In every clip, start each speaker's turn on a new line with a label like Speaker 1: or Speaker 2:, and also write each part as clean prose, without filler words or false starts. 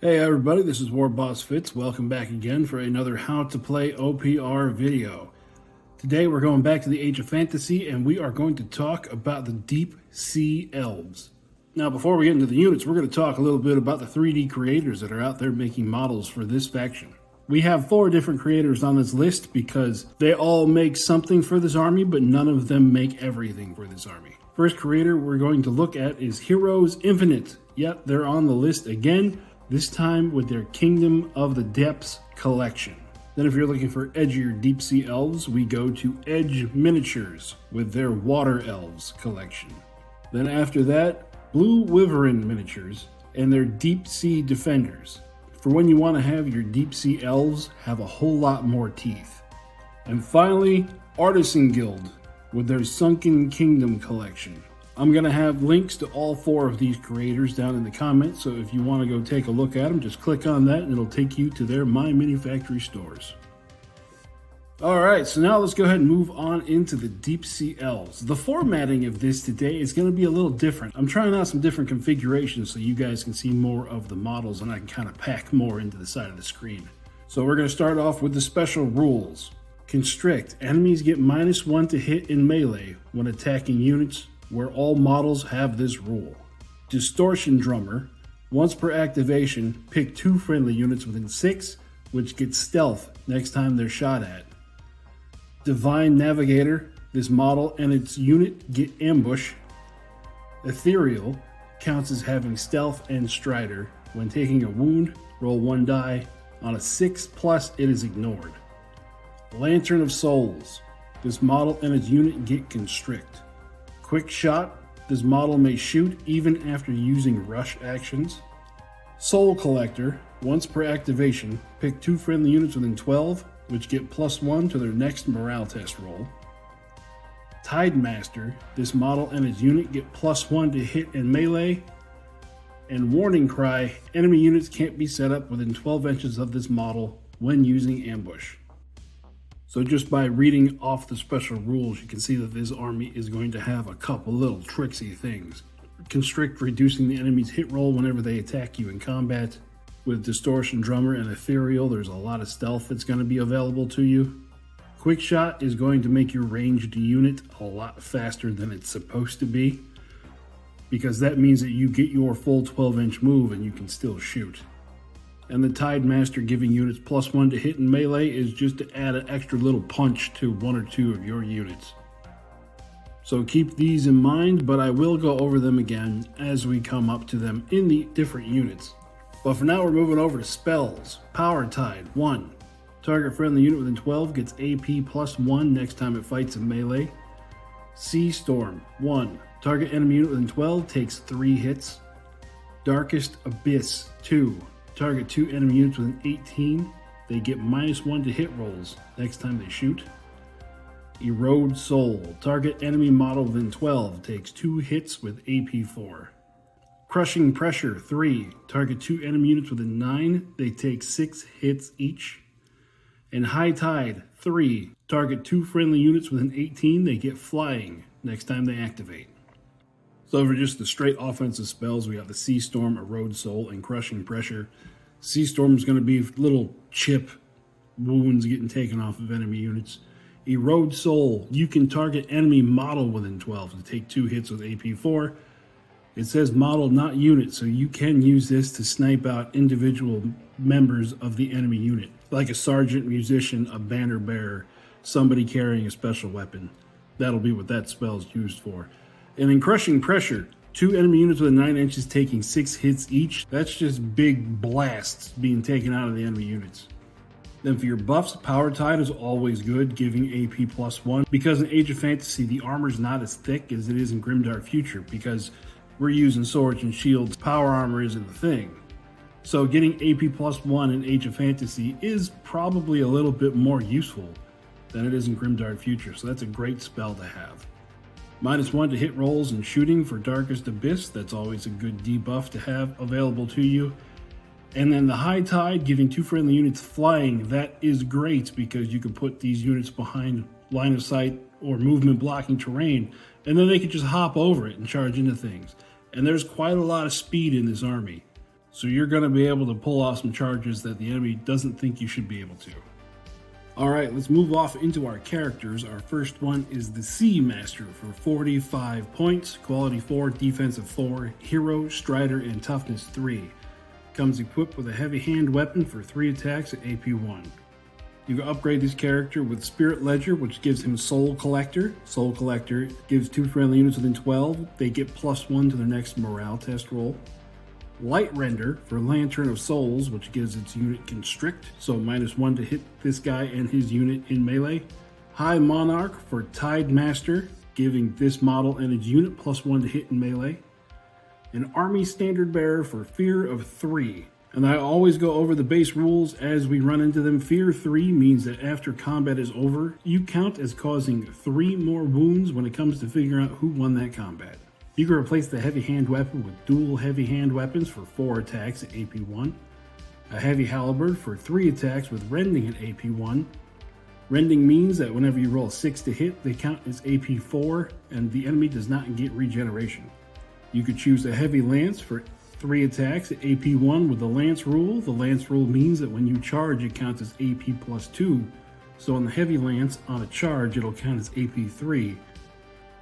Speaker 1: Hey everybody, this is War Boss Fitz. Welcome back again for another How to Play OPR video. Today we're going back to the Age of Fantasy and we are going to talk about the Deep Sea Elves. Now before we get into the units, we're going to talk a little bit about the 3D creators that are out there making models for this faction. We have 4 different creators on this list because they all make something for this army, but none of them make everything for this army. First creator we're going to look at is Heroes Infinite. Yep, they're on the list again. This time with their Kingdom of the Depths collection. Then if you're looking for edgier Deep Sea Elves, we go to Edge Miniatures with their Water Elves collection. Then after that, BlueWyvern Miniatures and their Deep Sea Defenders. For when you want to have your Deep Sea Elves have a whole lot more teeth. And finally, Artisan Guild with their Sunken Kingdom collection. I'm going to have links to all 4 of these creators down in the comments, so if you want to go take a look at them, just click on that and it'll take you to their My Mini Factory stores. Alright, so now let's go ahead and move on into the Deep Sea Elves. The formatting of this today is going to be a little different. I'm trying out some different configurations so you guys can see more of the models and I can kind of pack more into the side of the screen. So we're going to start off with the special rules. Constrict. Enemies get -1 to hit in melee when attacking units where all models have this rule. Distortion Drummer. Once per activation, pick 2 friendly units within 6, which get stealth next time they're shot at. Divine Navigator. This model and its unit get ambush. Ethereal counts as having stealth and strider. When taking a wound, roll 1 die. On a 6+, it is ignored. Lantern of Souls. This model and its unit get constrict. Quick Shot. This model may shoot even after using rush actions. Soul Collector. Once per activation, pick 2 friendly units within 12, which get +1 to their next morale test roll. Tide Master. This model and its unit get +1 to hit in melee. And Warning Cry. Enemy units can't be set up within 12 inches of this model when using ambush. So just by reading off the special rules, you can see that this army is going to have a couple little tricksy things. Constrict, reducing the enemy's hit roll whenever they attack you in combat. With Distortion Drummer and Ethereal, there's a lot of stealth that's going to be available to you. Quick Shot is going to make your ranged unit a lot faster than it's supposed to be, because that means that you get your full 12-inch move and you can still shoot. And the Tide Master giving units +1 to hit in melee is just to add an extra little punch to 1 or 2 of your units. So keep these in mind, but I will go over them again as we come up to them in the different units. But for now we're moving over to spells. Power Tide 1. Target friendly unit within 12 gets AP +1 next time it fights in melee. Sea Storm 1. Target enemy unit within 12 takes 3 hits. Darkest Abyss 2. Target 2 enemy units within 18. They get -1 to hit rolls next time they shoot. Erode Soul. Target enemy model within 12 takes 2 hits with AP 4. Crushing Pressure 3. Target 2 enemy units within 9. They take 6 hits each. And High Tide 3. Target 2 friendly units within 18. They get flying next time they activate. So for just the straight offensive spells, we got the Sea Storm, Erode Soul, and Crushing Pressure. Sea Storm is going to be little chip wounds getting taken off of enemy units. Erode Soul, you can target enemy model within 12 to take 2 hits with AP4. It says model, not unit, so you can use this to snipe out individual members of the enemy unit, like a sergeant, musician, a banner bearer, somebody carrying a special weapon. That'll be what that spell is used for. And in Crushing Pressure, 2 enemy units within 9 inches taking 6 hits each. That's just big blasts being taken out of the enemy units. Then for your buffs, Power Tide is always good, giving AP +1. Because in Age of Fantasy, the armor's not as thick as it is in Grimdark Future, because we're using swords and shields. Power armor isn't a thing. So getting AP +1 in Age of Fantasy is probably a little bit more useful than it is in Grimdark Future, so that's a great spell to have. -1 to hit rolls and shooting for Darkest Abyss. That's always a good debuff to have available to you. And then the High Tide, giving 2 friendly units flying. That is great because you can put these units behind line of sight or movement blocking terrain, and then they can just hop over it and charge into things. And there's quite a lot of speed in this army. So you're going to be able to pull off some charges that the enemy doesn't think you should be able to. Alright, let's move off into our characters. Our first one is the Sea Master for 45 points, quality 4, defensive 4, hero, strider, and toughness 3. Comes equipped with a heavy hand weapon for 3 attacks at AP 1. You can upgrade this character with Spirit Ledger, which gives him Soul Collector. Soul Collector gives 2 friendly units within 12. They get +1 to their next morale test roll. Light Render for Lantern of Souls, which gives its unit Constrict, so -1 to hit this guy and his unit in melee. High Monarch for Tide Master, giving this model and its unit +1 to hit in melee. An Army Standard Bearer for Fear of 3. And I always go over the base rules as we run into them. Fear 3 means that after combat is over, you count as causing 3 more wounds when it comes to figuring out who won that combat. You can replace the heavy hand weapon with dual heavy hand weapons for 4 attacks at AP 1. A heavy halberd for 3 attacks with rending at AP 1. Rending means that whenever you roll a 6 to hit, they count as AP 4 and the enemy does not get regeneration. You could choose a heavy lance for 3 attacks at AP 1 with the lance rule. The lance rule means that when you charge, it counts as AP +2. So on the heavy lance, on a charge, it'll count as AP 3.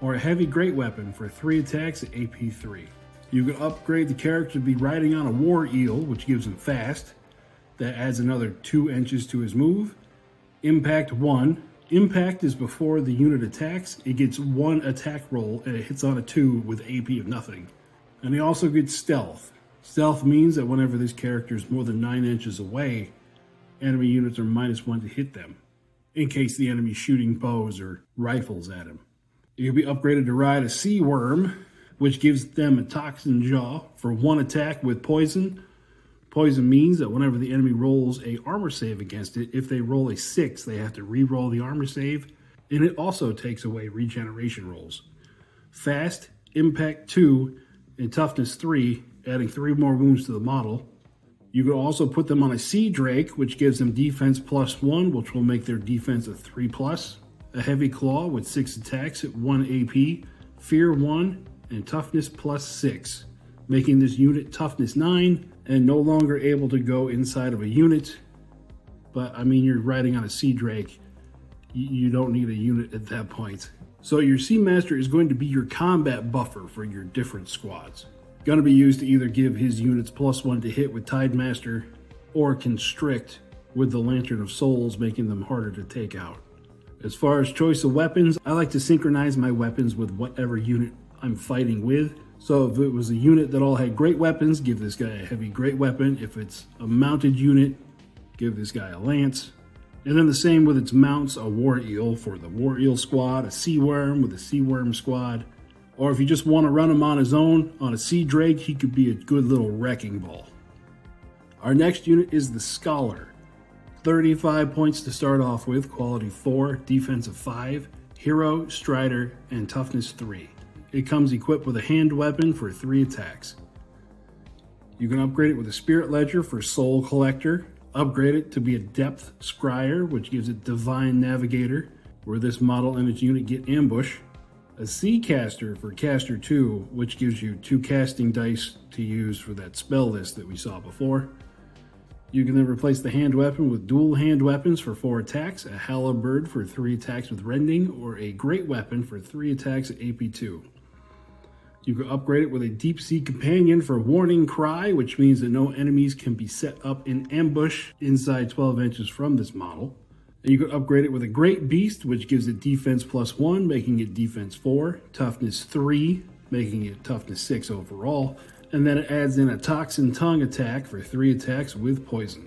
Speaker 1: Or a heavy great weapon for 3 attacks at AP 3. You can upgrade the character to be riding on a war eel, which gives him fast. That adds another 2 inches to his move. Impact 1. Impact is before the unit attacks. It gets 1 attack roll and it hits on a 2 with AP of nothing. And he also gets Stealth. Stealth means that whenever this character is more than 9 inches away, enemy units are -1 to hit them, in case the enemy's shooting bows or rifles at him. You can be upgraded to ride a Sea Worm, which gives them a Toxin Jaw for 1 attack with Poison. Poison means that whenever the enemy rolls a armor save against it, if they roll a 6, they have to re-roll the armor save, and it also takes away regeneration rolls. Fast, Impact 2, and Toughness 3, adding 3 more wounds to the model. You can also put them on a Sea Drake, which gives them defense +1, which will make their defense a 3+. A Heavy Claw with 6 attacks at 1 AP, Fear 1, and Toughness +6, making this unit Toughness 9 and no longer able to go inside of a unit. But I mean, you're riding on a Sea Drake. You don't need a unit at that point. So your Sea Master is going to be your combat buffer for your different squads. Going to be used to either give his units +1 to hit with Tide Master or Constrict with the Lantern of Souls, making them harder to take out. As far as choice of weapons, I like to synchronize my weapons with whatever unit I'm fighting with. So if it was a unit that all had great weapons, give this guy a heavy great weapon. If it's a mounted unit, give this guy a lance. And then the same with its mounts, a war eel for the war eel squad, a sea worm with a sea worm squad. Or if you just want to run him on his own, on a sea drake, he could be a good little wrecking ball. Our next unit is the Scholar. 35 points to start off with, quality 4, defensive 5, hero, strider, and toughness 3. It comes equipped with a hand weapon for 3 attacks. You can upgrade it with a Spirit Ledger for Soul Collector, upgrade it to be a Depth Scryer, which gives it Divine Navigator, where this model and its unit get Ambush, a Sea Caster for Caster 2, which gives you 2 casting dice to use for that spell list that we saw before. You can then replace the hand weapon with dual hand weapons for 4 attacks, a halberd for 3 attacks with rending, or a great weapon for 3 attacks at AP2. You can upgrade it with a Deep Sea Companion for Warning Cry, which means that no enemies can be set up in ambush inside 12 inches from this model. And you can upgrade it with a Great Beast, which gives it defense +1, making it defense 4, toughness 3, making it toughness 6 overall. And then it adds in a Toxin Tongue attack for 3 attacks with poison.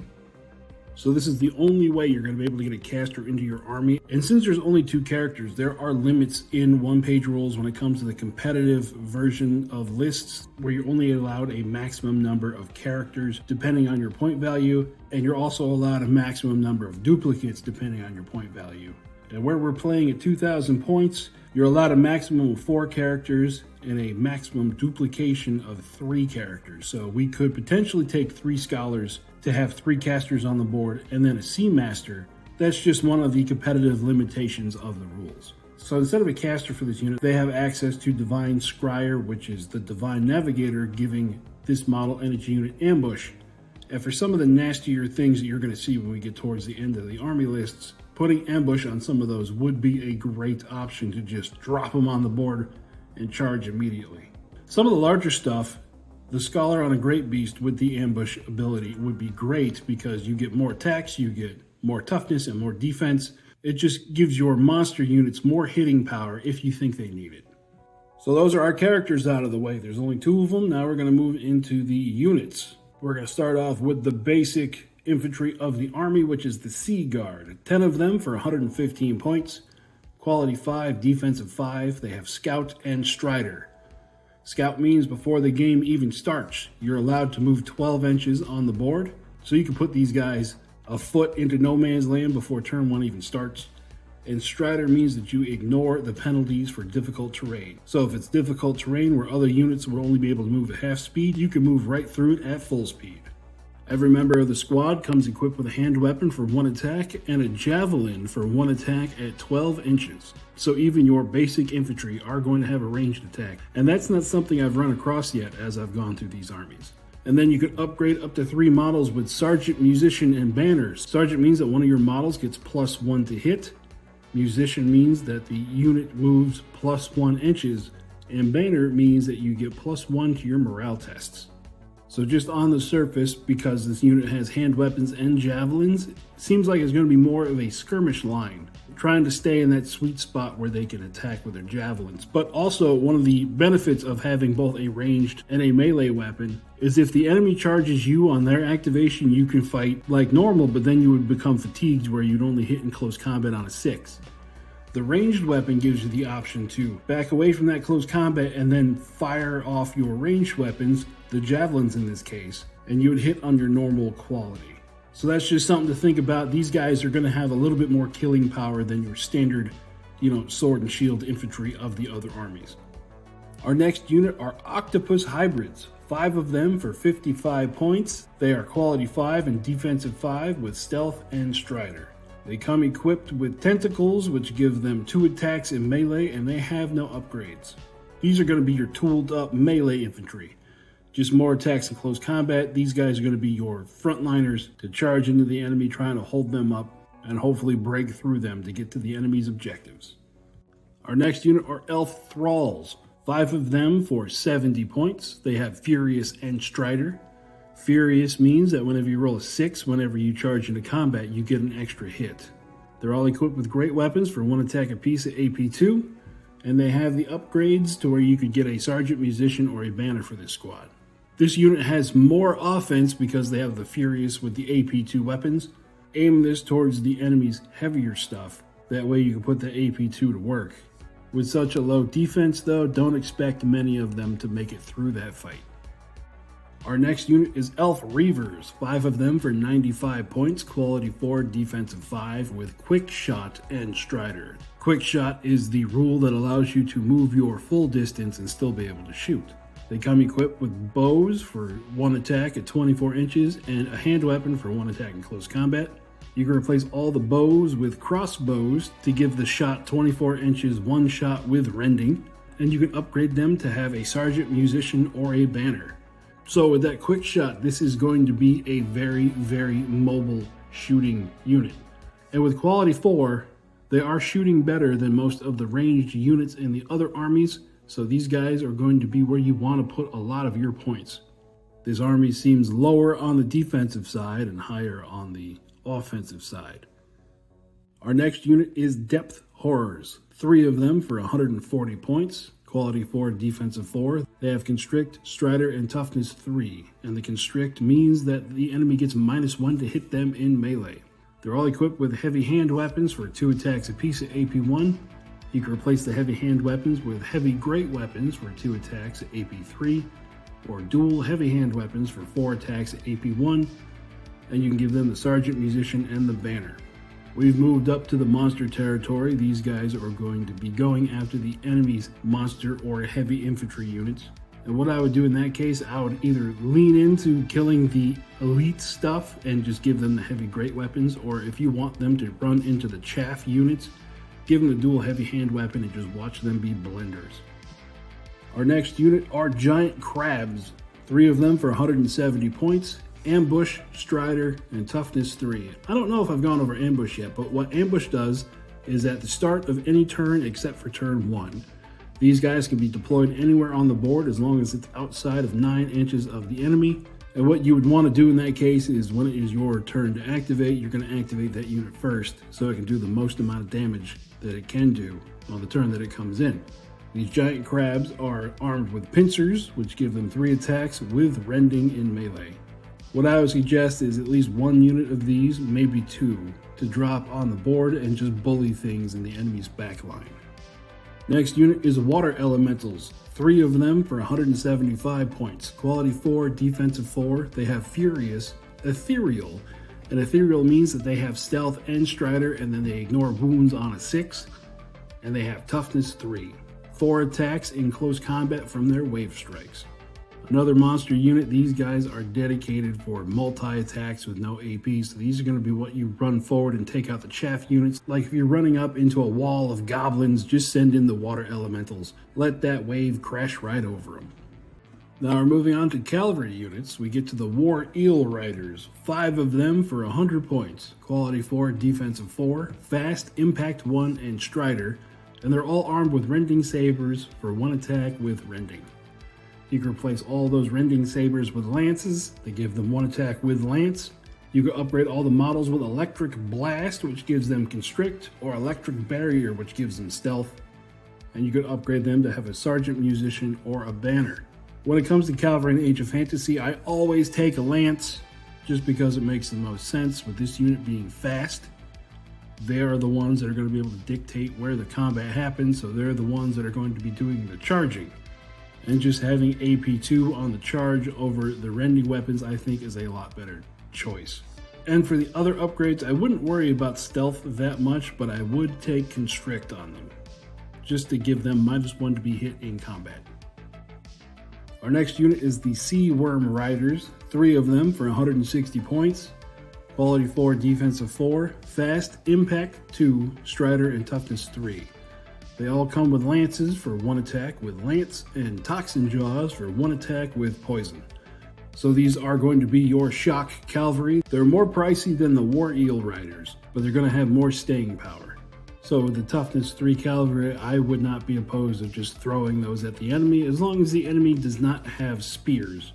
Speaker 1: So this is the only way you're going to be able to get a caster into your army. And since there's only 2 characters, there are limits in one-page rules when it comes to the competitive version of lists, where you're only allowed a maximum number of characters depending on your point value, and you're also allowed a maximum number of duplicates depending on your point value. And where we're playing at 2,000 points, you're allowed a maximum of 4 characters and a maximum duplication of 3 characters. So we could potentially take 3 scholars to have 3 casters on the board and then a Sea Master. That's just one of the competitive limitations of the rules. So instead of a caster for this unit, they have access to Divine Scryer, which is the Divine Navigator, giving this model and its unit ambush. And for some of the nastier things that you're going to see when we get towards the end of the army lists, putting ambush on some of those would be a great option to just drop them on the board and charge immediately. Some of the larger stuff, the Scholar on a Great Beast with the ambush ability would be great because you get more attacks, you get more toughness and more defense. It just gives your monster units more hitting power if you think they need it. So those are our characters out of the way. There's only 2 of them. Now we're going to move into the units. We're going to start off with the basic infantry of the army, which is the Sea Guard. 10 of them for 115 points. Quality 5, defensive 5. They have Scout and Strider. Scout means before the game even starts, you're allowed to move 12 inches on the board. So you can put these guys a foot into no man's land before turn 1 even starts. And Strider means that you ignore the penalties for difficult terrain. So if it's difficult terrain where other units will only be able to move at half speed, you can move right through it at full speed. Every member of the squad comes equipped with a hand weapon for 1 attack and a javelin for 1 attack at 12 inches. So even your basic infantry are going to have a ranged attack. And that's not something I've run across yet as I've gone through these armies. And then you can upgrade up to 3 models with Sergeant, Musician, and Banners. Sergeant means that one of your models gets +1 to hit. Musician means that the unit moves +1 inches. And Banner means that you get +1 to your morale tests. So just on the surface, because this unit has hand weapons and javelins, it seems like it's going to be more of a skirmish line, trying to stay in that sweet spot where they can attack with their javelins. But also, one of the benefits of having both a ranged and a melee weapon is if the enemy charges you on their activation, you can fight like normal, but then you would become fatigued where you'd only hit in close combat on a 6. The ranged weapon gives you the option to back away from that close combat and then fire off your ranged weapons, the javelins in this case, and you would hit on your normal quality. So that's just something to think about. These guys are going to have a little bit more killing power than your standard, sword and shield infantry of the other armies. Our next unit are Octopus Hybrids. 5 of them for 55 points. They are quality 5 and defensive 5 with stealth and strider. They come equipped with tentacles, which give them 2 attacks in melee, and they have no upgrades. These are going to be your tooled up melee infantry. Just more attacks in close combat. These guys are going to be your frontliners to charge into the enemy, trying to hold them up and hopefully break through them to get to the enemy's objectives. Our next unit are Elf Thralls. 5 of them for 70 points. They have Furious and Strider. Furious means that whenever you roll a 6, whenever you charge into combat, you get an extra hit. They're all equipped with great weapons for 1 attack apiece at AP2, and they have the upgrades to where you could get a Sergeant, Musician, or a Banner for this squad. This unit has more offense because they have the Furious with the AP2 weapons. Aim this towards the enemy's heavier stuff. That way you can put the AP2 to work. With such a low defense though, don't expect many of them to make it through that fight. Our next unit is Elf Reavers. 5 of them for 95 points, quality 4, defensive 5 with Quick Shot and Strider. Quick Shot is the rule that allows you to move your full distance and still be able to shoot. They come equipped with bows for 1 attack at 24 inches and a hand weapon for 1 attack in close combat. You can replace all the bows with crossbows to give the shot 24 inches 1 shot with rending, and you can upgrade them to have a Sergeant, Musician, or a Banner. So with that Quick Shot, this is going to be a very, very mobile shooting unit. And with quality 4, they are shooting better than most of the ranged units in the other armies, so these guys are going to be where you want to put a lot of your points. This army seems lower on the defensive side and higher on the offensive side. Our next unit is Depth Horrors. 3 of them for 140 points, quality 4, defensive 4. They have Constrict, Strider, and Toughness 3, and the Constrict means that the enemy gets -1 to hit them in melee. They're all equipped with heavy hand weapons for 2 attacks apiece at AP1. You can replace the heavy hand weapons with heavy great weapons for 2 attacks at AP3, or dual heavy hand weapons for 4 attacks at AP1, and you can give them the Sergeant, Musician, and the Banner. We've moved up to the monster territory. These guys are going to be going after the enemy's monster or heavy infantry units. And what I would do in that case, I would either lean into killing the elite stuff and just give them the heavy great weapons, or if you want them to run into the chaff units, give them the dual heavy hand weapon and just watch them be blenders. Our next unit are Giant Crabs. 3 of them for 170 points. Ambush, Strider, and Toughness 3. I don't know if I've gone over Ambush yet, but what Ambush does is at the start of any turn except for turn 1. These guys can be deployed anywhere on the board as long as it's outside of 9 inches of the enemy. And what you would want to do in that case is when it is your turn to activate, you're going to activate that unit first so it can do the most amount of damage that it can do on the turn that it comes in. These giant crabs are armed with pincers, which give them 3 attacks with rending in melee. What I would suggest is at least 1 unit of these, maybe 2, to drop on the board and just bully things in the enemy's backline. Next unit is Water Elementals. 3 of them for 175 points. Quality 4, defensive 4. They have Furious, Ethereal. And Ethereal means that they have Stealth and Strider, and then they ignore wounds on a 6. And they have Toughness 3. 4 attacks in close combat from their wave strikes. Another monster unit, these guys are dedicated for multi-attacks with no AP, so these are going to be what you run forward and take out the chaff units. Like if you're running up into a wall of goblins, just send in the water elementals. Let that wave crash right over them. Now we're moving on to cavalry units. We get to the War Eel Riders. 5 of them for 100 points. Quality 4, defensive 4, fast, impact 1, and strider. And they're all armed with rending sabers for 1 attack with rending. You can replace all those rending sabers with lances. They give them 1 attack with lance. You can upgrade all the models with electric blast, which gives them constrict, or electric barrier, which gives them stealth. And you could upgrade them to have a sergeant musician or a banner. When it comes to cavalry in Age of Fantasy, I always take a lance just because it makes the most sense with this unit being fast. They are the ones that are going to be able to dictate where the combat happens, so they're the ones that are going to be doing the charging. And just having AP2 on the charge over the rending weapons, I think, is a lot better choice. And for the other upgrades, I wouldn't worry about stealth that much, but I would take constrict on them, just to give them -1 to be hit in combat. Our next unit is the Sea Worm Riders, 3 of them for 160 points. Quality 4, defensive 4, fast, impact 2, strider, and toughness 3. They all come with lances for 1 attack with lance and toxin jaws for 1 attack with poison. So these are going to be your shock cavalry. They're more pricey than the War Eel Riders, but they're going to have more staying power. So with the toughness 3 cavalry, I would not be opposed to just throwing those at the enemy as long as the enemy does not have spears,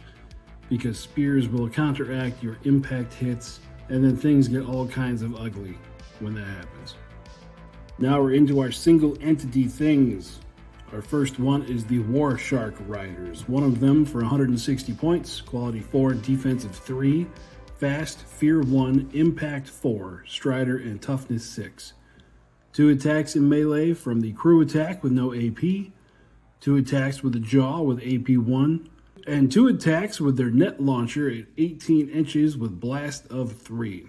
Speaker 1: because spears will counteract your impact hits, and then things get all kinds of ugly when that happens. Now we're into our single entity things. Our first one is the War Shark Riders. 1 of them for 160 points, quality 4, defensive 3, fast, fear 1, impact 4, strider, and toughness 6. 2 attacks in melee from the crew attack with no AP, 2 attacks with the jaw with AP 1, and 2 attacks with their net launcher at 18 inches with blast of 3.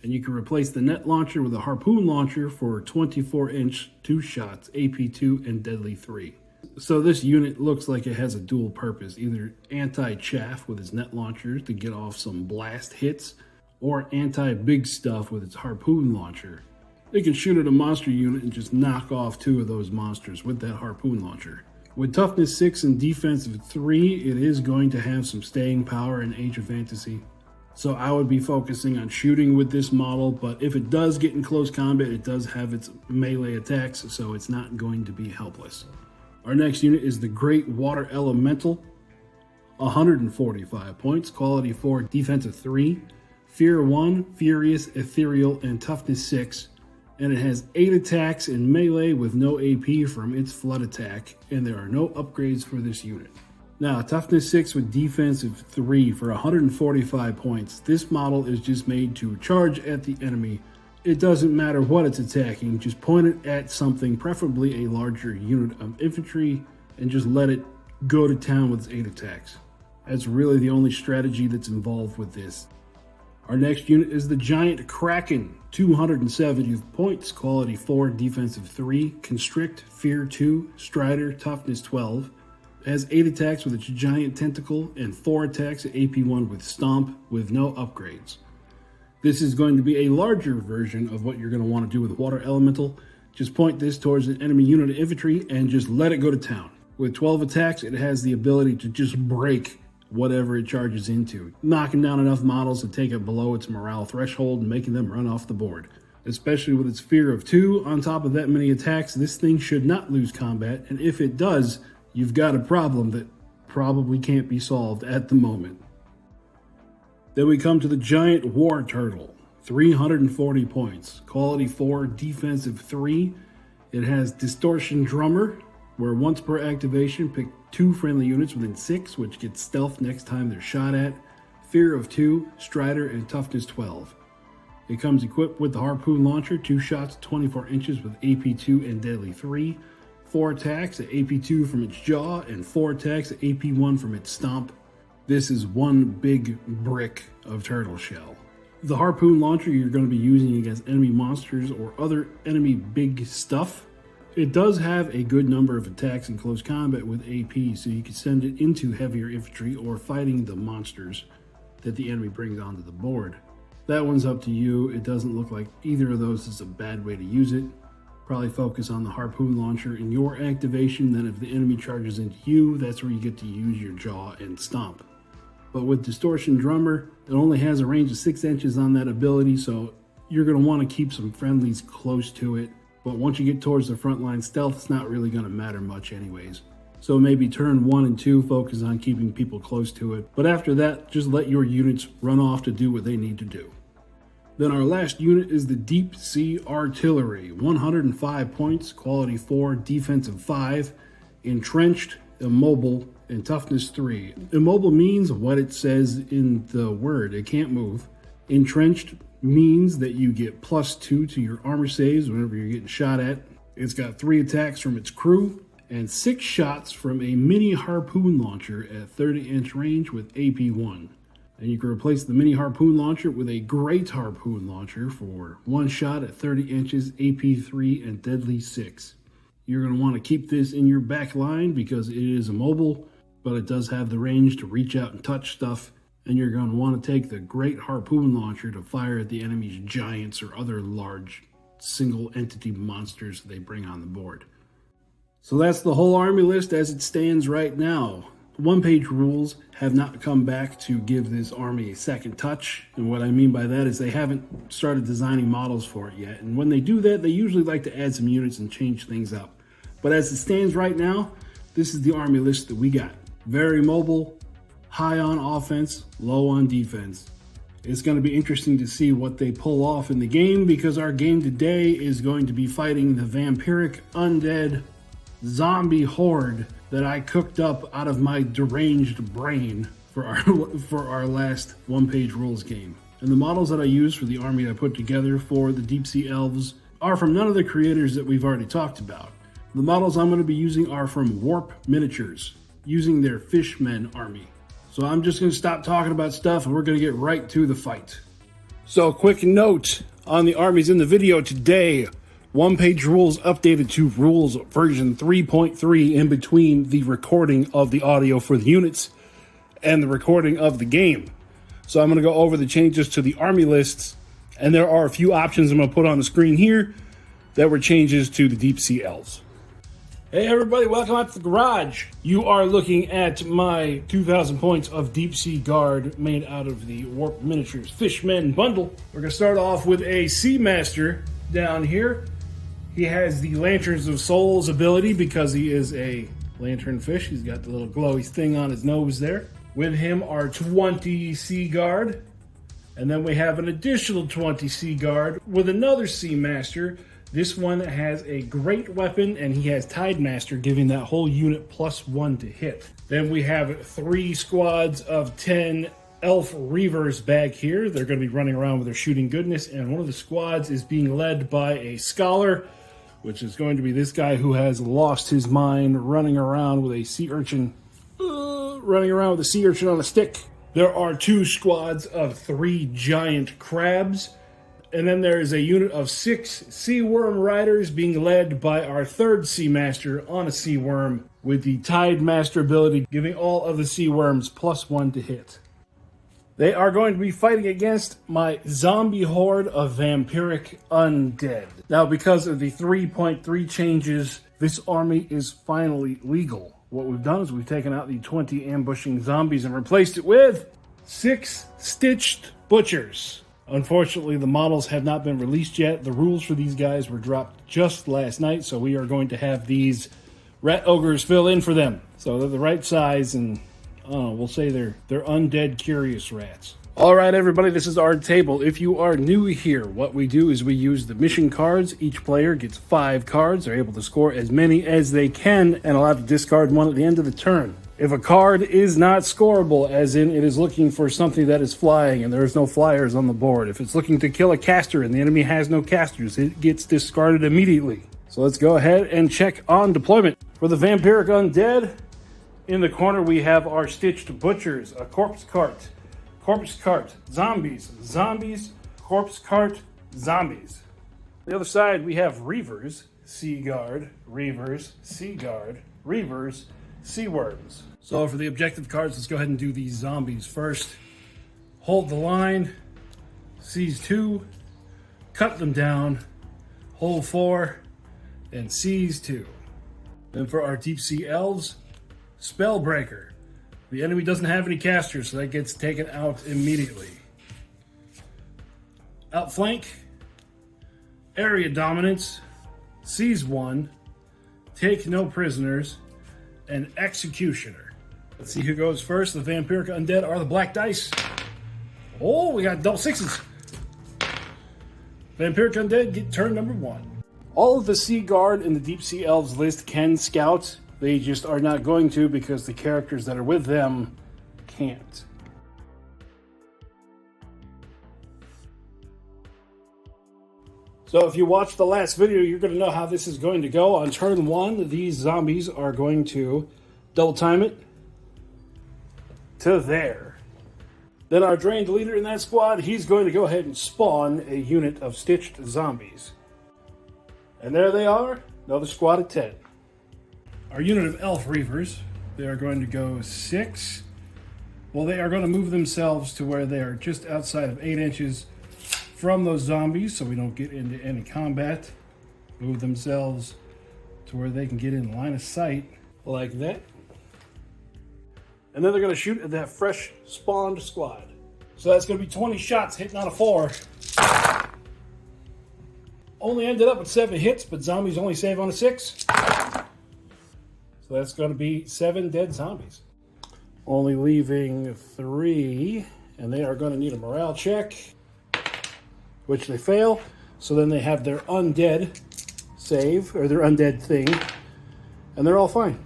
Speaker 1: And you can replace the net launcher with a harpoon launcher for 24-inch 2 shots, AP2 and deadly 3. So this unit looks like it has a dual purpose, either anti-chaff with its net launcher to get off some blast hits, or anti-big stuff with its harpoon launcher. It can shoot at a monster unit and just knock off 2 of those monsters with that harpoon launcher. With toughness 6 and defensive 3, it is going to have some staying power in Age of Fantasy. So I would be focusing on shooting with this model, but if it does get in close combat, it does have its melee attacks, so it's not going to be helpless. Our next unit is the Great Water Elemental. 145 points, quality 4, defensive 3, fear 1, furious, ethereal, and toughness 6. And it has 8 attacks in melee with no AP from its flood attack, and there are no upgrades for this unit. Now, toughness 6 with defensive 3 for 145 points. This model is just made to charge at the enemy. It doesn't matter what it's attacking, just point it at something, preferably a larger unit of infantry, and just let it go to town with its 8 attacks. That's really the only strategy that's involved with this. Our next unit is the Giant Kraken. 270 points, quality 4, defensive 3, constrict, fear 2, strider, toughness 12. It has 8 attacks with its giant tentacle and 4 attacks at AP1 with stomp with no upgrades. This is going to be a larger version of what you're going to want to do with Water Elemental. Just point this towards an enemy unit of infantry and just let it go to town. With 12 attacks, it has the ability to just break whatever it charges into, knocking down enough models to take it below its morale threshold and making them run off the board. Especially with its fear of 2 on top of that many attacks, this thing should not lose combat, and if it does, you've got a problem that probably can't be solved at the moment. Then we come to the giant war turtle, 340 points, quality 4, defensive 3. It has distortion drummer, where once per activation, pick 2 friendly units within 6, which gets stealth next time they're shot at, fear of 2, strider, and toughness 12. It comes equipped with the harpoon launcher, 2 shots 24 inches with AP2 and deadly 3, 4 attacks at AP2 from its jaw, and 4 attacks at AP1 from its stomp. This is one big brick of turtle shell. The harpoon launcher you're going to be using against enemy monsters or other enemy big stuff. It does have a good number of attacks in close combat with AP, so you can send it into heavier infantry or fighting the monsters that the enemy brings onto the board. That one's up to you. It doesn't look like either of those is a bad way to use it. Probably focus on the harpoon launcher in your activation, then if the enemy charges into you, that's where you get to use your jaw and stomp. But with distortion drummer, it only has a range of 6 inches on that ability, so you're going to want to keep some friendlies close to it. But once you get towards the front line stealth, it's not really going to matter much anyways. So maybe turn 1 and 2, focus on keeping people close to it. But after that, just let your units run off to do what they need to do. Then our last unit is the Deep Sea Artillery, 105 points, quality 4, defensive 5, entrenched, immobile, and toughness 3. Immobile means what it says in the word, it can't move. Entrenched means that you get +2 to your armor saves whenever you're getting shot at. It's got 3 attacks from its crew and 6 shots from a mini harpoon launcher at 30-inch range with AP1. And you can replace the mini harpoon launcher with a great harpoon launcher for 1 shot at 30 inches, AP3, and deadly 6. You're going to want to keep this in your back line because it is immobile, but it does have the range to reach out and touch stuff. And you're going to want to take the great harpoon launcher to fire at the enemy's giants or other large single entity monsters they bring on the board. So that's the whole army list as it stands right now. One-page rules have not come back to give this army a second touch, and what I mean by that is they haven't started designing models for it yet, and when they do that, they usually like to add some units and change things up. But as it stands right now, this is the army list that we got. Very mobile, high on offense, low on defense. It's going to be interesting to see what they pull off in the game, because our game today is going to be fighting the vampiric undead zombie horde that I cooked up out of my deranged brain for our last one-page rules game. And the models that I used for the army I put together for the Deep Sea Elves are from none of the creators that we've already talked about. The models I'm going to be using are from Warp Miniatures, using their Fishman army. So I'm just going to stop talking about stuff and we're going to get right to the fight. So quick note on the armies in the video today. One-page rules updated to rules version 3.3 in between the recording of the audio for the units and the recording of the game. So I'm going to go over the changes to the army lists, and there are a few options I'm going to put on the screen here that were changes to the Deep Sea Elves. Hey everybody, welcome out to the garage. You are looking at my 2,000 points of Deep Sea Guard made out of the Warp Miniatures Fishman bundle. We're going to start off with a Seamaster down here. He has the Lanterns of Souls ability because he is a lantern fish. He's got the little glowy thing on his nose there. With him are 20 Sea Guard. And then we have an additional 20 Sea Guard with another Seamaster. This one has a great weapon and he has Tidemaster, giving that whole unit +1 to hit. Then we have 3 squads of 10 Elf Reavers back here. They're going to be running around with their shooting goodness. And one of the squads is being led by a Scholar, which is going to be this guy who has lost his mind running around with a sea urchin. Running around with a sea urchin on a stick. There are 2 squads of 3 giant crabs. And then there is a unit of 6 sea worm riders being led by our 3rd Seamaster on a sea worm with the Tidemaster ability, giving all of the sea worms +1 to hit. They are going to be fighting against my zombie horde of vampiric undead. Now, because of the 3.3 changes, this army is finally legal. What we've done is we've taken out the 20 ambushing zombies and replaced it with 6 stitched butchers. Unfortunately, the models have not been released yet. The rules for these guys were dropped just last night, so we are going to have these rat ogres fill in for them. So they're the right size, and I don't know, we'll say they're undead curious rats. All right, everybody, this is our table. If you are new here, what we do is we use the mission cards. Each player gets 5 cards. They're able to score as many as they can and allowed to discard one at the end of the turn. If a card is not scoreable, as in it is looking for something that is flying and there's no flyers on the board, if it's looking to kill a caster and the enemy has no casters, it gets discarded immediately. So let's go ahead and check on deployment. For the Vampiric Undead, in the corner we have our Stitched Butchers, a Corpse Cart, zombies, corpse cart, zombies. The other side we have Reavers, Sea Guard, Reavers, Sea Guard, Reavers, Sea Worms. So for the objective cards, let's go ahead and do these zombies first. Hold the line, seize 2, cut them down, hold 4, and seize 2. Then for our Deep Sea Elves, Spellbreaker. The enemy doesn't have any casters, so that gets taken out immediately. Outflank, Area Dominance, Seize 1, Take No Prisoners, and Executioner. Let's see who goes first. The Vampiric Undead are the black dice. Oh, we got double 6s. Vampiric Undead get turn number 1. All of the Sea Guard in the Deep Sea Elves list can scout. They just are not going to because the characters that are with them can't. So if you watched the last video, you're going to know how this is going to go. On turn 1, these zombies are going to double time it to there. Then our drained leader in that squad, he's going to go ahead and spawn a unit of stitched zombies. And there they are, another squad of 10. Our unit of elf reavers, they are going to go 6. Well, they are going to move themselves to where they are just outside of 8 inches from those zombies, so we don't get into any combat. Move themselves to where they can get in line of sight, like that. And then they're going to shoot at that fresh spawned squad. So that's going to be 20 shots hitting on a 4. Only ended up with 7 hits, but zombies only save on a 6. So that's going to be 7 dead zombies. Only leaving 3, and they are going to need a morale check, which they fail. So then they have their undead save, or their undead thing, and they're all fine.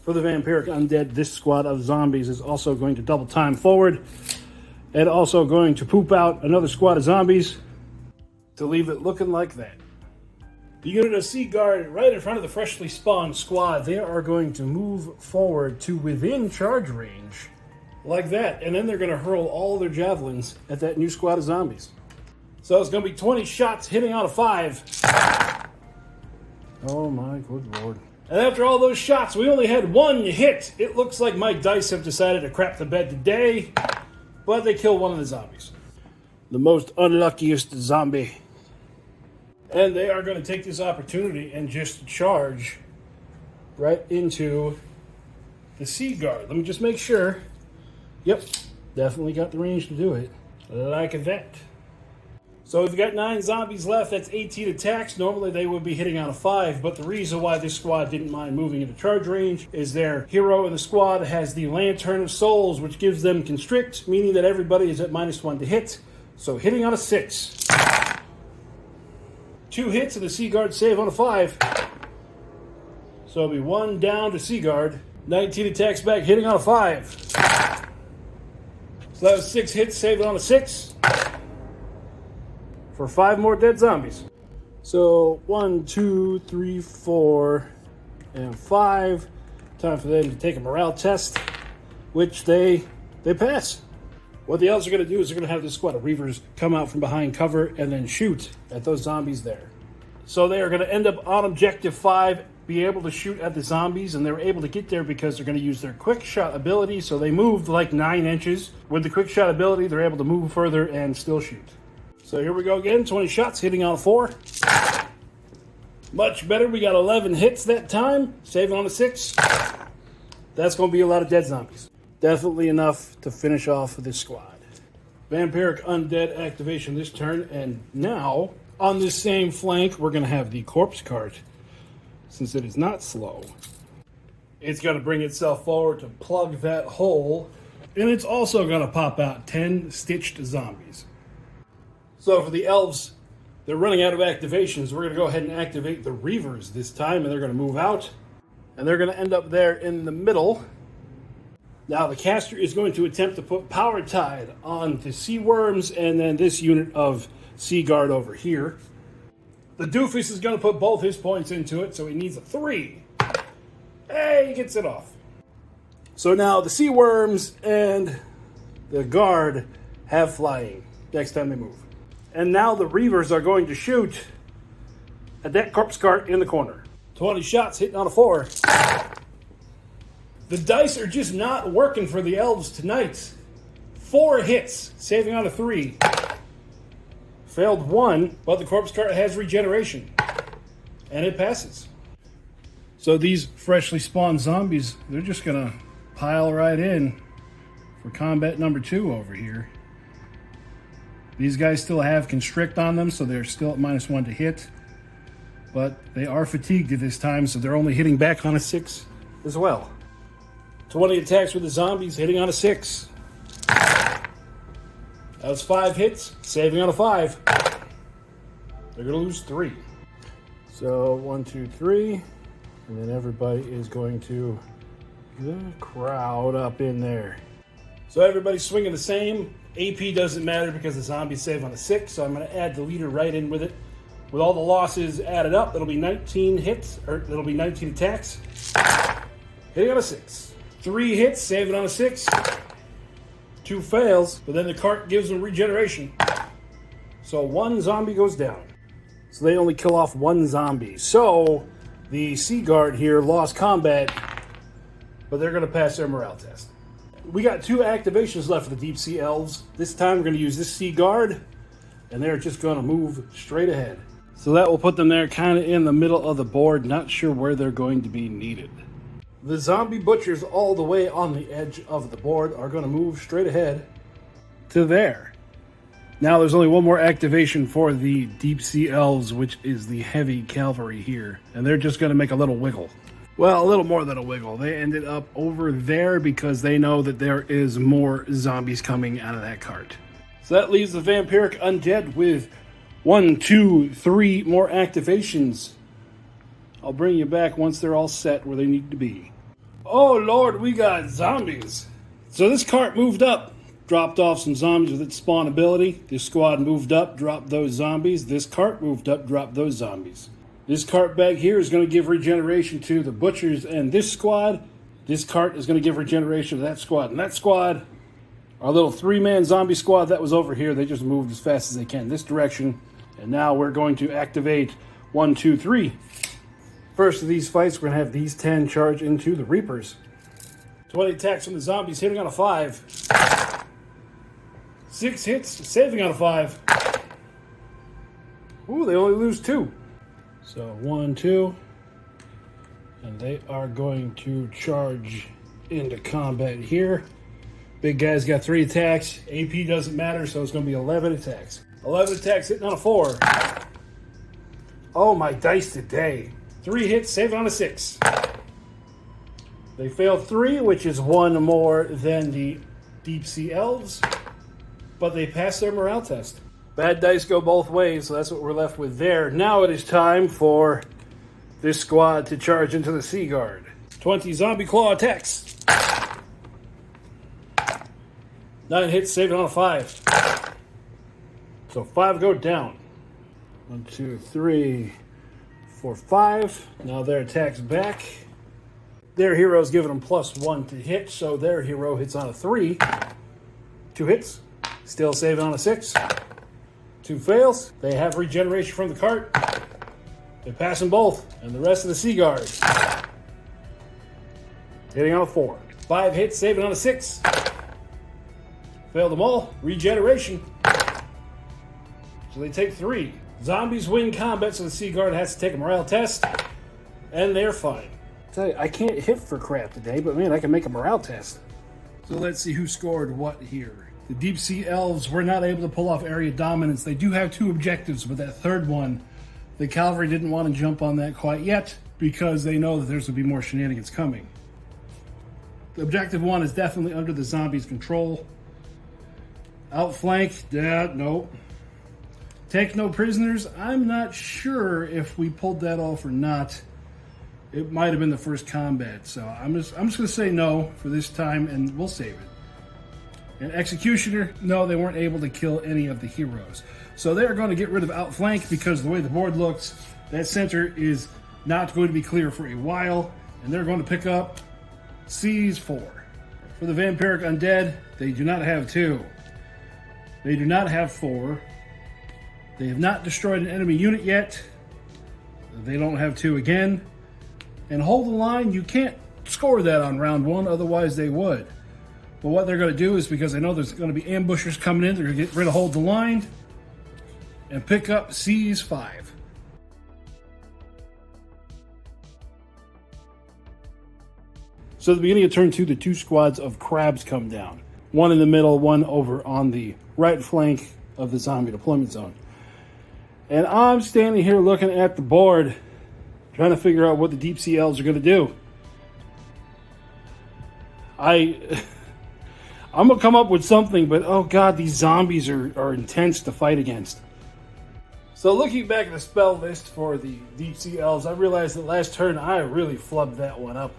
Speaker 1: For the Vampiric Undead, this squad of zombies is also going to double time forward, and also going to poop out another squad of zombies to leave it looking like that. The unit of Sea Guard right in front of the freshly spawned squad, they are going to move forward to within charge range, like that. And then they're going to hurl all their javelins at that new squad of zombies. So it's going to be 20 shots hitting on a 5. Oh my good lord. And after all those shots, we only had 1 hit. It looks like my dice have decided to crap the bed today, but they kill one of the zombies. The most unluckiest zombie. And they are going to take this opportunity and just charge right into the Sea Guard. Let me just make sure. Yep, definitely got the range to do it. Like that. So we've got 9 zombies left. That's 18 attacks. Normally they would be hitting on a 5, but the reason why this squad didn't mind moving into charge range is their hero in the squad has the Lantern of Souls, which gives them constrict, meaning that everybody is at -1 to hit. So hitting on a 6. 2 hits and the Sea Guard save on a 5. So it'll be 1 down to Sea Guard. 19 attacks back, hitting on a 5. So that was 6 hits, saved on a 6. For 5 more dead zombies. So 1, 2, 3, 4, and 5. Time for them to take a morale test, which they pass. What the elves are going to do is they're going to have this squad of reavers come out from behind cover and then shoot at those zombies there. So they are going to end up on objective 5, be able to shoot at the zombies, and they're able to get there because they're going to use their quick shot ability. So they moved like 9 inches. With the quick shot ability, they're able to move further and still shoot. So here we go again, 20 shots hitting on a 4. Much better, we got 11 hits that time, saving on a 6. That's going to be a lot of dead zombies. Definitely enough to finish off this squad. Vampiric Undead activation this turn, and now on this same flank we're going to have the corpse cart. Since it is not slow, it's going to bring itself forward to plug that hole, and it's also going to pop out 10 stitched zombies. So for the elves, they're running out of activations. We're going to go ahead and activate the Reavers this time, and they're going to move out, and they're going to end up there in the middle. Now the caster is going to attempt to put Power Tide on the Sea Worms, and then this unit of Sea Guard over here. The doofus is going to put both his points into it, so he needs a 3. Hey, he gets it off. So now the Sea Worms and the Guard have flying next time they move. And now the Reavers are going to shoot at that corpse cart in the corner. 20 shots hitting on a 4. The dice are just not working for the elves tonight. 4 hits, saving on a 3. Failed 1, but the corpse cart has regeneration. And it passes. So these freshly spawned zombies, they're just going to pile right in for combat number 2 over here. These guys still have constrict on them, so they're still at -1 to hit. But they are fatigued at this time, so they're only hitting back on a 6 as well. 20 attacks with the zombies, hitting on a 6. That was 5 hits, saving on a 5. They're going to lose 3. So 1, 2, 3. And then everybody is going to crowd up in there. So everybody's swinging the same. AP doesn't matter because the zombies save on a 6. So I'm going to add the leader right in with it. With all the losses added up, it'll be 19 hits, or it'll be 19 attacks. Hitting on a 6. 3 hits, saving on a 6. 2 fails, but then the cart gives them regeneration. So 1 zombie goes down. So they only kill off 1 zombie. So the Sea Guard here lost combat, but they're going to pass their morale test. We got 2 activations left for the Deep Sea Elves. This time we're going to use this Sea Guard, and they're just going to move straight ahead. So that will put them there kind of in the middle of the board, not sure where they're going to be needed. The zombie butchers all the way on the edge of the board are going to move straight ahead to there. Now there's only one more activation for the Deep Sea Elves, which is the heavy cavalry here. And they're just going to make a little wiggle. Well, a little more than a wiggle. They ended up over there because they know that there is more zombies coming out of that cart. So that leaves the Vampiric Undead with 1, 2, 3 more activations. I'll bring you back once they're all set where they need to be. Oh Lord, we got zombies. So this cart moved up, dropped off some zombies with its spawn ability. This squad moved up, dropped those zombies. This cart moved up, dropped those zombies. This cart back here is going to give regeneration to the butchers and this squad. This cart is going to give regeneration to that squad and that squad. Our little 3-man zombie squad that was over here, they just moved as fast as they can this direction. And now we're going to activate 1, 2, 3. First of these fights, we're going to have these 10 charge into the Reapers. 20 attacks from the zombies, hitting on a 5. 6 hits, saving on a 5. Ooh, they only lose 2. So 1, 2. And they are going to charge into combat here. Big guy's got 3 attacks. AP doesn't matter, so it's going to be 11 attacks. 11 attacks hitting on a 4. Oh, my dice today. 3 hits, saving on a 6. They failed 3, which is 1 more than the Deep Sea Elves. But they passed their morale test. Bad dice go both ways, so that's what we're left with there. Now it is time for this squad to charge into the Sea Guard. 20 zombie claw attacks. 9 hits, saving on a 5. So 5 go down. 1, 2, 3, 4, 5. Now their attack's back. Their hero's giving them +1 to hit, so their hero hits on a 3. 2 hits, still saving on a 6. 2 fails. They have regeneration from the cart. They pass them both, and the rest of the Sea Guard hitting on a 4. 5 hits, saving on a 6. Failed them all. Regeneration. So they take 3. Zombies win combat, so the Sea Guard has to take a morale test, and they're fine. Tell you, I can't hit for crap today, but man, I can make a morale test. So let's see who scored what here. The Deep Sea Elves were not able to pull off area dominance. They do have 2 objectives, but that third one, the Cavalry didn't want to jump on that quite yet because they know that there's going to be more shenanigans coming. The objective 1 is definitely under the zombies' control. Outflank, no. Take no prisoners. I'm not sure if we pulled that off or not. It might have been the first combat, so I'm just going to say no for this time, and we'll save it. And Executioner, no, they weren't able to kill any of the heroes. So they're going to get rid of Outflank because the way the board looks, that center is not going to be clear for a while, and they're going to pick up Seize 4. For the Vampiric Undead, they do not have 2. They do not have 4. They have not destroyed an enemy unit yet. They don't have 2 again. And Hold the Line, you can't score that on round 1, otherwise they would. But what they're going to do is, because they know there's going to be ambushers coming in, they're going to get rid of Hold the Line and pick up Seize 5. So at the beginning of turn 2, the 2 squads of crabs come down. One in the middle, one over on the right flank of the zombie deployment zone. And I'm standing here looking at the board, trying to figure out what the Deep Sea Elves are going to do. I'm going to come up with something, but oh god, these zombies are intense to fight against. So looking back at the spell list for the Deep Sea Elves, I realized that last turn I really flubbed that one up.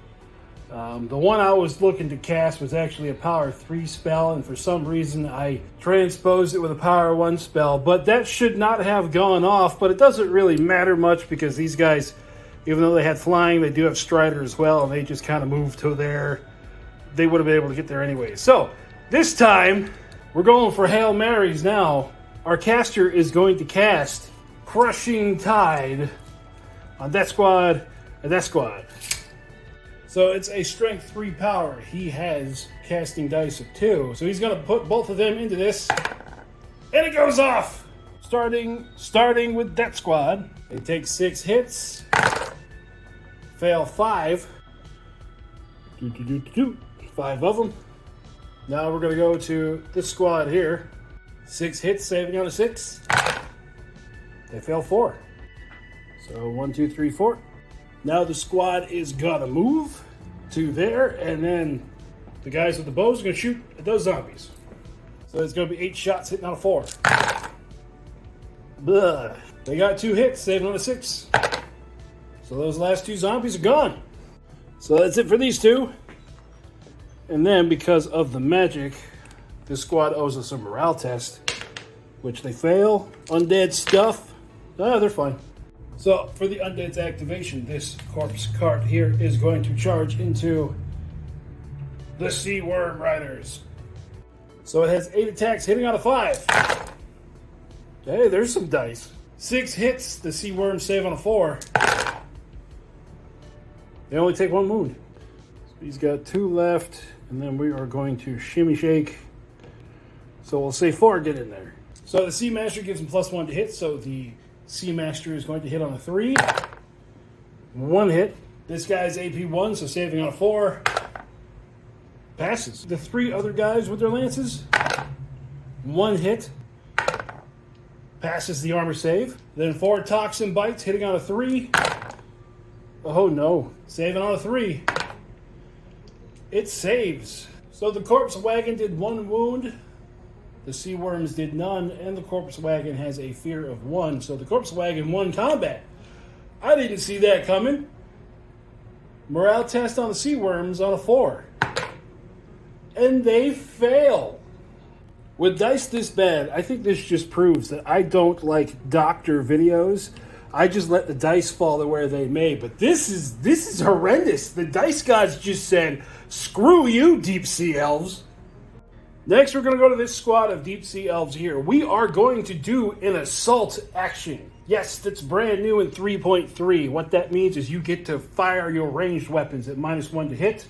Speaker 1: The one I was looking to cast was actually a power 3 spell, and for some reason I transposed it with a power 1 spell, but that should not have gone off, but it doesn't really matter much because these guys, even though they had flying, they do have Strider as well, and they just kind of moved to there. They would have been able to get there anyway. So, this time, we're going for Hail Marys now. Our caster is going to cast Crushing Tide on that squad and that squad. So it's a strength 3 power. He has casting dice of 2. So he's going to put both of them into this. And it goes off! Starting with that squad. They take 6 hits. Fail 5. 5 of them. Now we're going to go to this squad here. 6 hits, saving on a 6. They fail 4. So 1, 2, 3, 4. Now the squad is gonna move to there, and then the guys with the bows are gonna shoot at those zombies. So it's gonna be 8 shots hitting on a 4. Blah. They got 2 hits, saving on a 6. So those last 2 zombies are gone. So that's it for these 2. And then because of the magic, this squad owes us a morale test, which they fail. Undead stuff. They're fine. So, for the Undead's activation, this corpse cart here is going to charge into the Sea Worm Riders. So it has 8 attacks hitting on a 5. Hey, there's some dice. 6 hits, the Sea Worms save on a 4. They only take 1 wound. So he's got 2 left, and then we are going to shimmy shake. So we'll say 4 get in there. So the Sea Master gives him +1 to hit, so the Sea Master is going to hit on a 3. 1 hit. This guy's AP 1, so saving on a 4. Passes. The 3 other guys with their lances. 1 hit. Passes the armor save. Then 4 toxin bites, hitting on a 3. Oh no. Saving on a 3. It saves. So the corpse wagon did 1 wound. The sea worms did none, and the corpse wagon has a fear of 1. So the corpse wagon won combat. I didn't see that coming. Morale test on the sea worms on a 4. And they fail. With dice this bad, I think this just proves that I don't like doctor videos. I just let the dice fall to where they may. But this is horrendous. The dice gods just said, screw you, Deep Sea Elves. Next, we're going to go to this squad of Deep Sea Elves here. We are going to do an assault action. Yes, that's brand new in 3.3. What that means is you get to fire your ranged weapons at -1 to hit,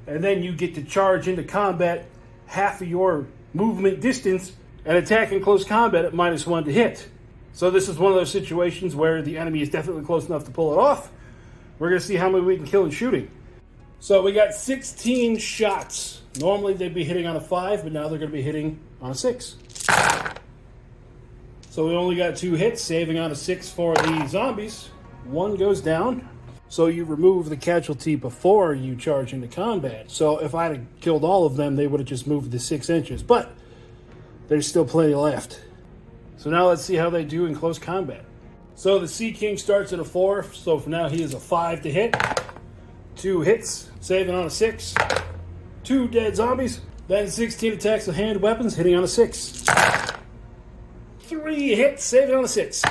Speaker 1: and then you get to charge into combat half of your movement distance and attack in close combat at -1 to hit. So this is one of those situations where the enemy is definitely close enough to pull it off, We're going to see how many we can kill in shooting. So we got 16 shots. Normally they'd be hitting on a 5, but now they're going to be hitting on a 6. So we only got 2 hits, saving on a 6 for the zombies. 1 goes down. So you remove the casualty before you charge into combat. So if I had killed all of them, they would have just moved the 6 inches. But there's still plenty left. So now let's see how they do in close combat. So the Sea King starts at a 4. So for now he is a 5 to hit. 2 hits, saving on a 6. 2 dead zombies. Then 16 attacks with hand weapons, hitting on a 6. 3 hits, saving on a 6.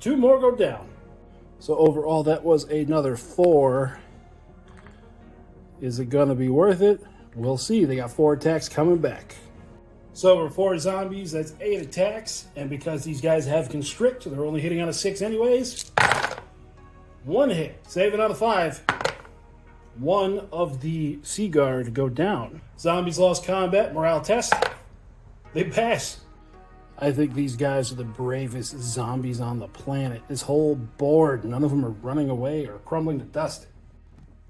Speaker 1: 2 more go down. So overall, that was another 4. Is it going to be worth it? We'll see. They got 4 attacks coming back. So for 4 zombies, that's 8 attacks. And because these guys have constrict, they're only hitting on a 6 anyways. 1 hit, saving on a 5. 1 of the Sea Guard go down. Zombies lost combat, morale test. They pass. I think these guys are the bravest zombies on the planet. This whole board, none of them are running away or crumbling to dust.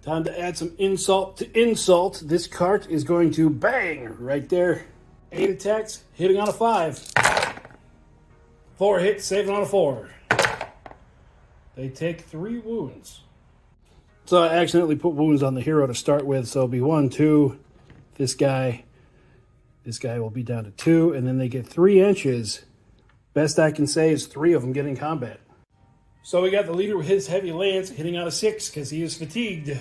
Speaker 1: Time to add some insult to insult. This cart is going to bang right there. 8 attacks, hitting on a 5. 4 hits, saving on a 4. They take 3 wounds. So I accidentally put wounds on the hero to start with, so it'll be 1, 2. This guy will be down to 2, and then they get 3 inches. Best I can say is 3 of them get in combat. So we got the leader with his heavy lance hitting on a 6 because he is fatigued.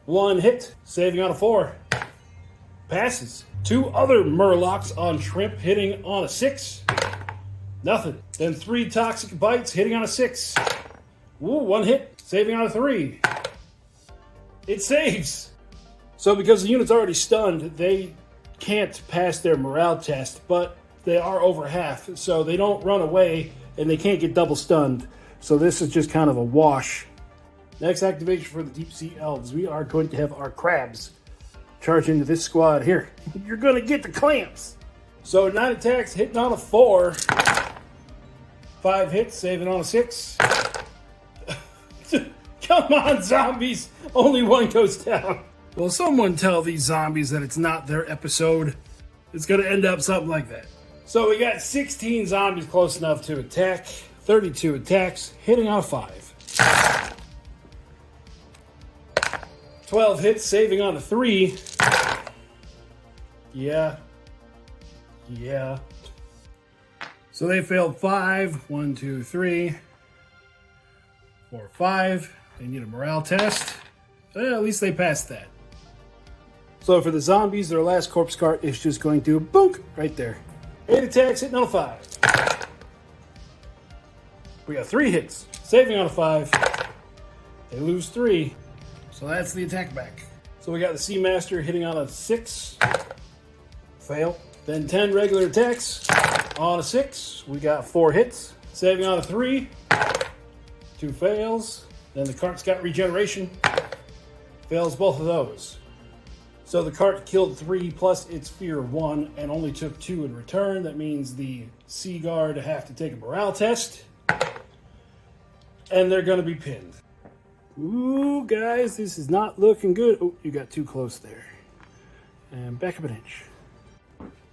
Speaker 1: 1 hit, saving on a 4. Passes. 2 other Murlocs on shrimp hitting on a 6. Nothing. Then 3 toxic bites hitting on a 6. Ooh, 1 hit, saving on a 3. It saves. So because the unit's already stunned, they can't pass their morale test, but they are over half, so they don't run away, and they can't get double stunned. So this is just kind of a wash. Next activation for the Deep Sea Elves, we are going to have our crabs charge into this squad here. You're going to get the clamps. So 9 attacks, hitting on a 4. 5 hits, saving on a 6. Come on, zombies. Only 1 goes down. Will someone tell these zombies that it's not their episode? It's going to end up something like that. So we got 16 zombies close enough to attack. 32 attacks, hitting on a 5. 12 hits, saving on a 3. Yeah. So they failed 5. 1, 2, 3, 4, 5. They need a morale test. Well, at least they passed that. So for the zombies, their last corpse cart is just going to boonk right there. 8 attacks, hitting on a 5. We got 3 hits, saving on a 5. They lose 3. So that's the attack back. So we got the Seamaster hitting on a 6. Fail. Then 10 regular attacks on a 6. We got 4 hits, saving on a 3. 2 fails. Then the cart's got regeneration. Fails both of those. So the cart killed 3 plus its fear 1 and only took 2 in return. That means the Sea Guard have to take a morale test. And they're going to be pinned. Ooh, guys, this is not looking good. Oh, you got too close there. And back up an inch.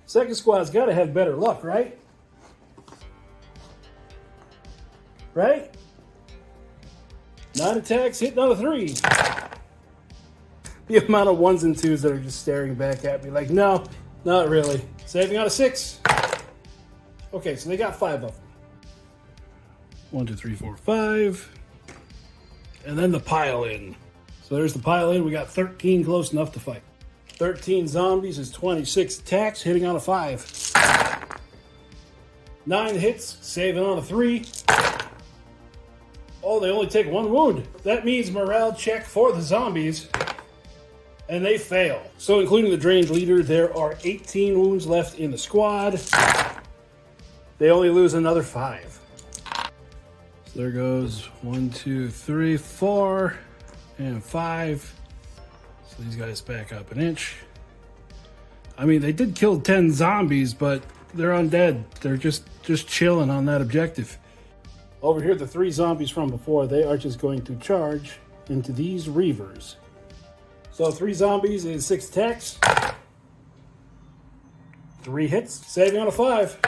Speaker 1: Second squad's got to have better luck, right? Right? 9 attacks, hitting on a 3. The amount of 1s and 2s that are just staring back at me like, no, not really. Saving on a 6. Okay, so they got 5 of them. 1, 2, 3, 4, 5. And then the pile in. So there's the pile in. We got 13 close enough to fight. 13 zombies is 26 attacks, hitting on a 5. 9 hits, saving on a 3. Oh, they only take 1 wound. That means morale check for the zombies. And they fail. So including the drained leader, there are 18 wounds left in the squad. They only lose another 5. So there goes 1, 2, 3, 4, and 5. So these guys back up an inch. I mean, they did kill 10 zombies, but they're undead. They're just chilling on that objective. Over here, the 3 zombies from before, they are just going to charge into these reavers. So 3 zombies is 6 attacks. 3 hits, saving on a 5.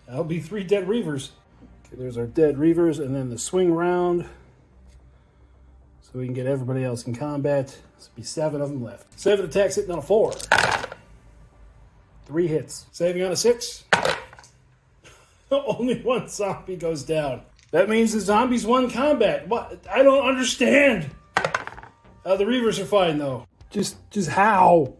Speaker 1: That'll be 3 dead reavers. Okay, there's our dead reavers, and then the swing round. So we can get everybody else in combat. This will be 7 of them left. 7 attacks hitting on a 4. 3 hits, saving on a 6. Only 1 zombie goes down. That means the zombies won combat. What? I don't understand. The reavers are fine though. Just how?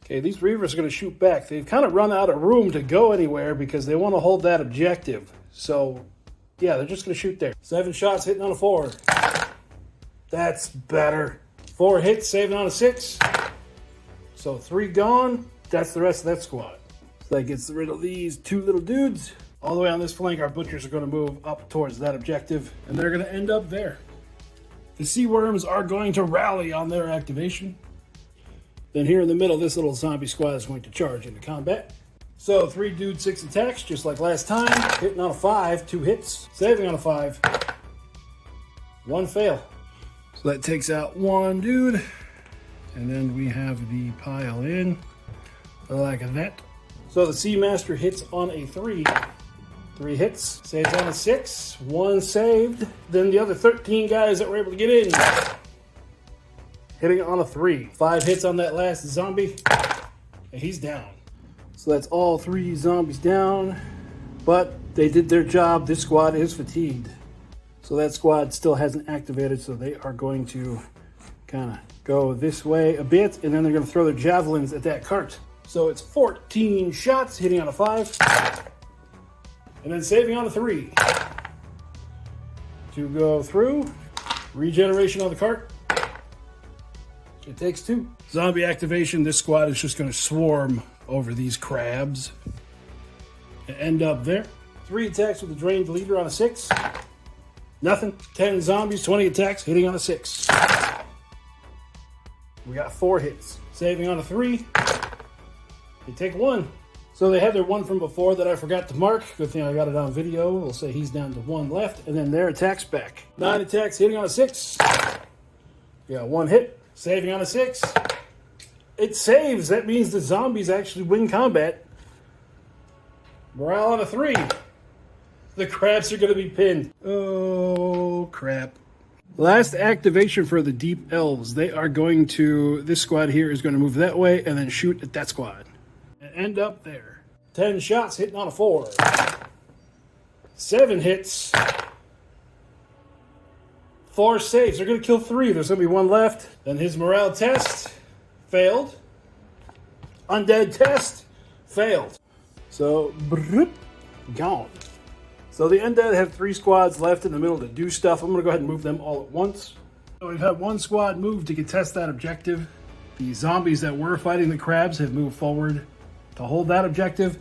Speaker 1: Okay, these reavers are going to shoot back. They've kind of run out of room to go anywhere because they want to hold that objective. So, yeah, they're just going to shoot there. 7 shots hitting on a 4. That's better. 4 hits, saving on a 6. So 3 gone. That's the rest of that squad. So that gets rid of these 2 little dudes. All the way on this flank, our butchers are going to move up towards that objective, and they're going to end up there. The sea worms are going to rally on their activation. Then here in the middle, this little zombie squad is going to charge into combat. So 3 dudes, 6 attacks, just like last time. Hitting on a 5, 2 hits, saving on a 5. 1 fail. So that takes out 1 dude. And then we have the pile in, like that. So the Sea Master hits on a 3. 3 hits, saves on a 6, 1 saved. Then the other 13 guys that were able to get in, hitting on a 3. 5 hits on that last zombie, and he's down. So that's all 3 zombies down, but they did their job. This squad is fatigued. So that squad still hasn't activated, so they are going to kind of go this way a bit, and then they're going to throw their javelins at that cart. So it's 14 shots, hitting on a 5. And then saving on a 3. To go through. Regeneration on the cart. It takes 2. Zombie activation. This squad is just going to swarm over these crabs. And end up there. 3 attacks with the drained leader on a 6. Nothing. 10 zombies, 20 attacks, hitting on a 6. We got 4 hits. Saving on a 3. They take 1. So they had their 1 from before that I forgot to mark. Good thing I got it on video. We'll say he's down to 1 left. And then their attacks back. 9 attacks, hitting on a 6. We got 1 hit, saving on a 6. It saves. That means the zombies actually win combat. Morale on a 3. The crabs are going to be pinned. Oh, crap. Last activation for the Deep Elves. They are going to... This squad here is going to move that way and then shoot at that squad. End up there. 10 shots hitting on a 4. 7 hits. 4 saves. They're going to kill 3. There's going to be 1 left. Then his morale test failed. Undead test failed. So, gone. So the undead have 3 squads left in the middle to do stuff. I'm going to go ahead and move them all at once. So we've had 1 squad move to contest that objective. The zombies that were fighting the crabs have moved forward to hold that objective,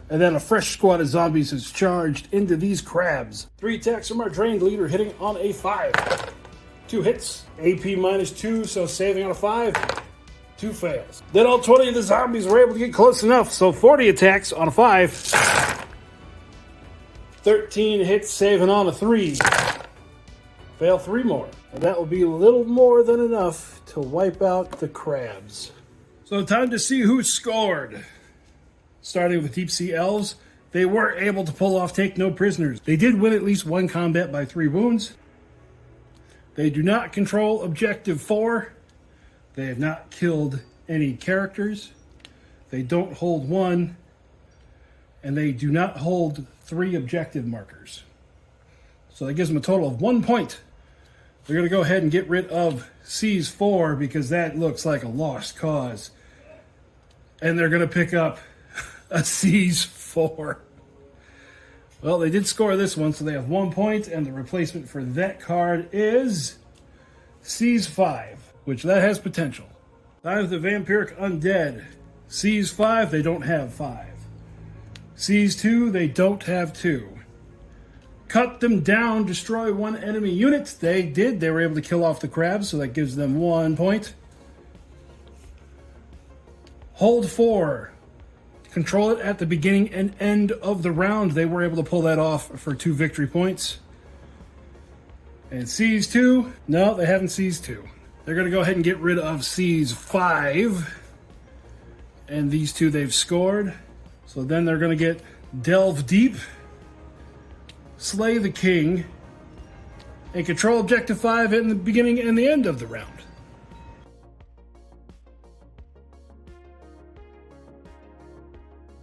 Speaker 1: and then a fresh squad of zombies is charged into these crabs. 3 attacks from our drained leader, hitting on a 5. 2 hits, AP -2, so saving on a 5. 2 fails. Then all 20 of the zombies were able to get close enough, so 40 attacks on a 5. 13 hits, saving on a 3. Fail 3 more. And that will be a little more than enough to wipe out the crabs. So time to see who scored. Starting with Deep Sea Elves, they were able to pull off take no prisoners. They did win at least 1 combat by 3 wounds. They do not control Objective 4. They have not killed any characters. They don't hold 1. And they do not hold 3 objective markers. So that gives them a total of 1 point. They're going to go ahead and get rid of Seas 4 because that looks like a lost cause. And they're going to pick up a Seas 4. Well, they did score this one, so they have 1 point, and the replacement for that card is Seas 5, which that has potential. Time with the Vampiric Undead. Seas 5, they don't have 5. Seas 2, they don't have 2. Cut them down, destroy 1 enemy unit. They did. They were able to kill off the crabs, so that gives them 1 point. Hold 4. Control it at the beginning and end of the round. They were able to pull that off for 2 victory points. And Seas 2, no, they haven't Seas 2. They're going to go ahead and get rid of Seas 5. And these two they've scored. So then they're going to get Delve Deep, Slay the King, and control Objective 5 in the beginning and the end of the round.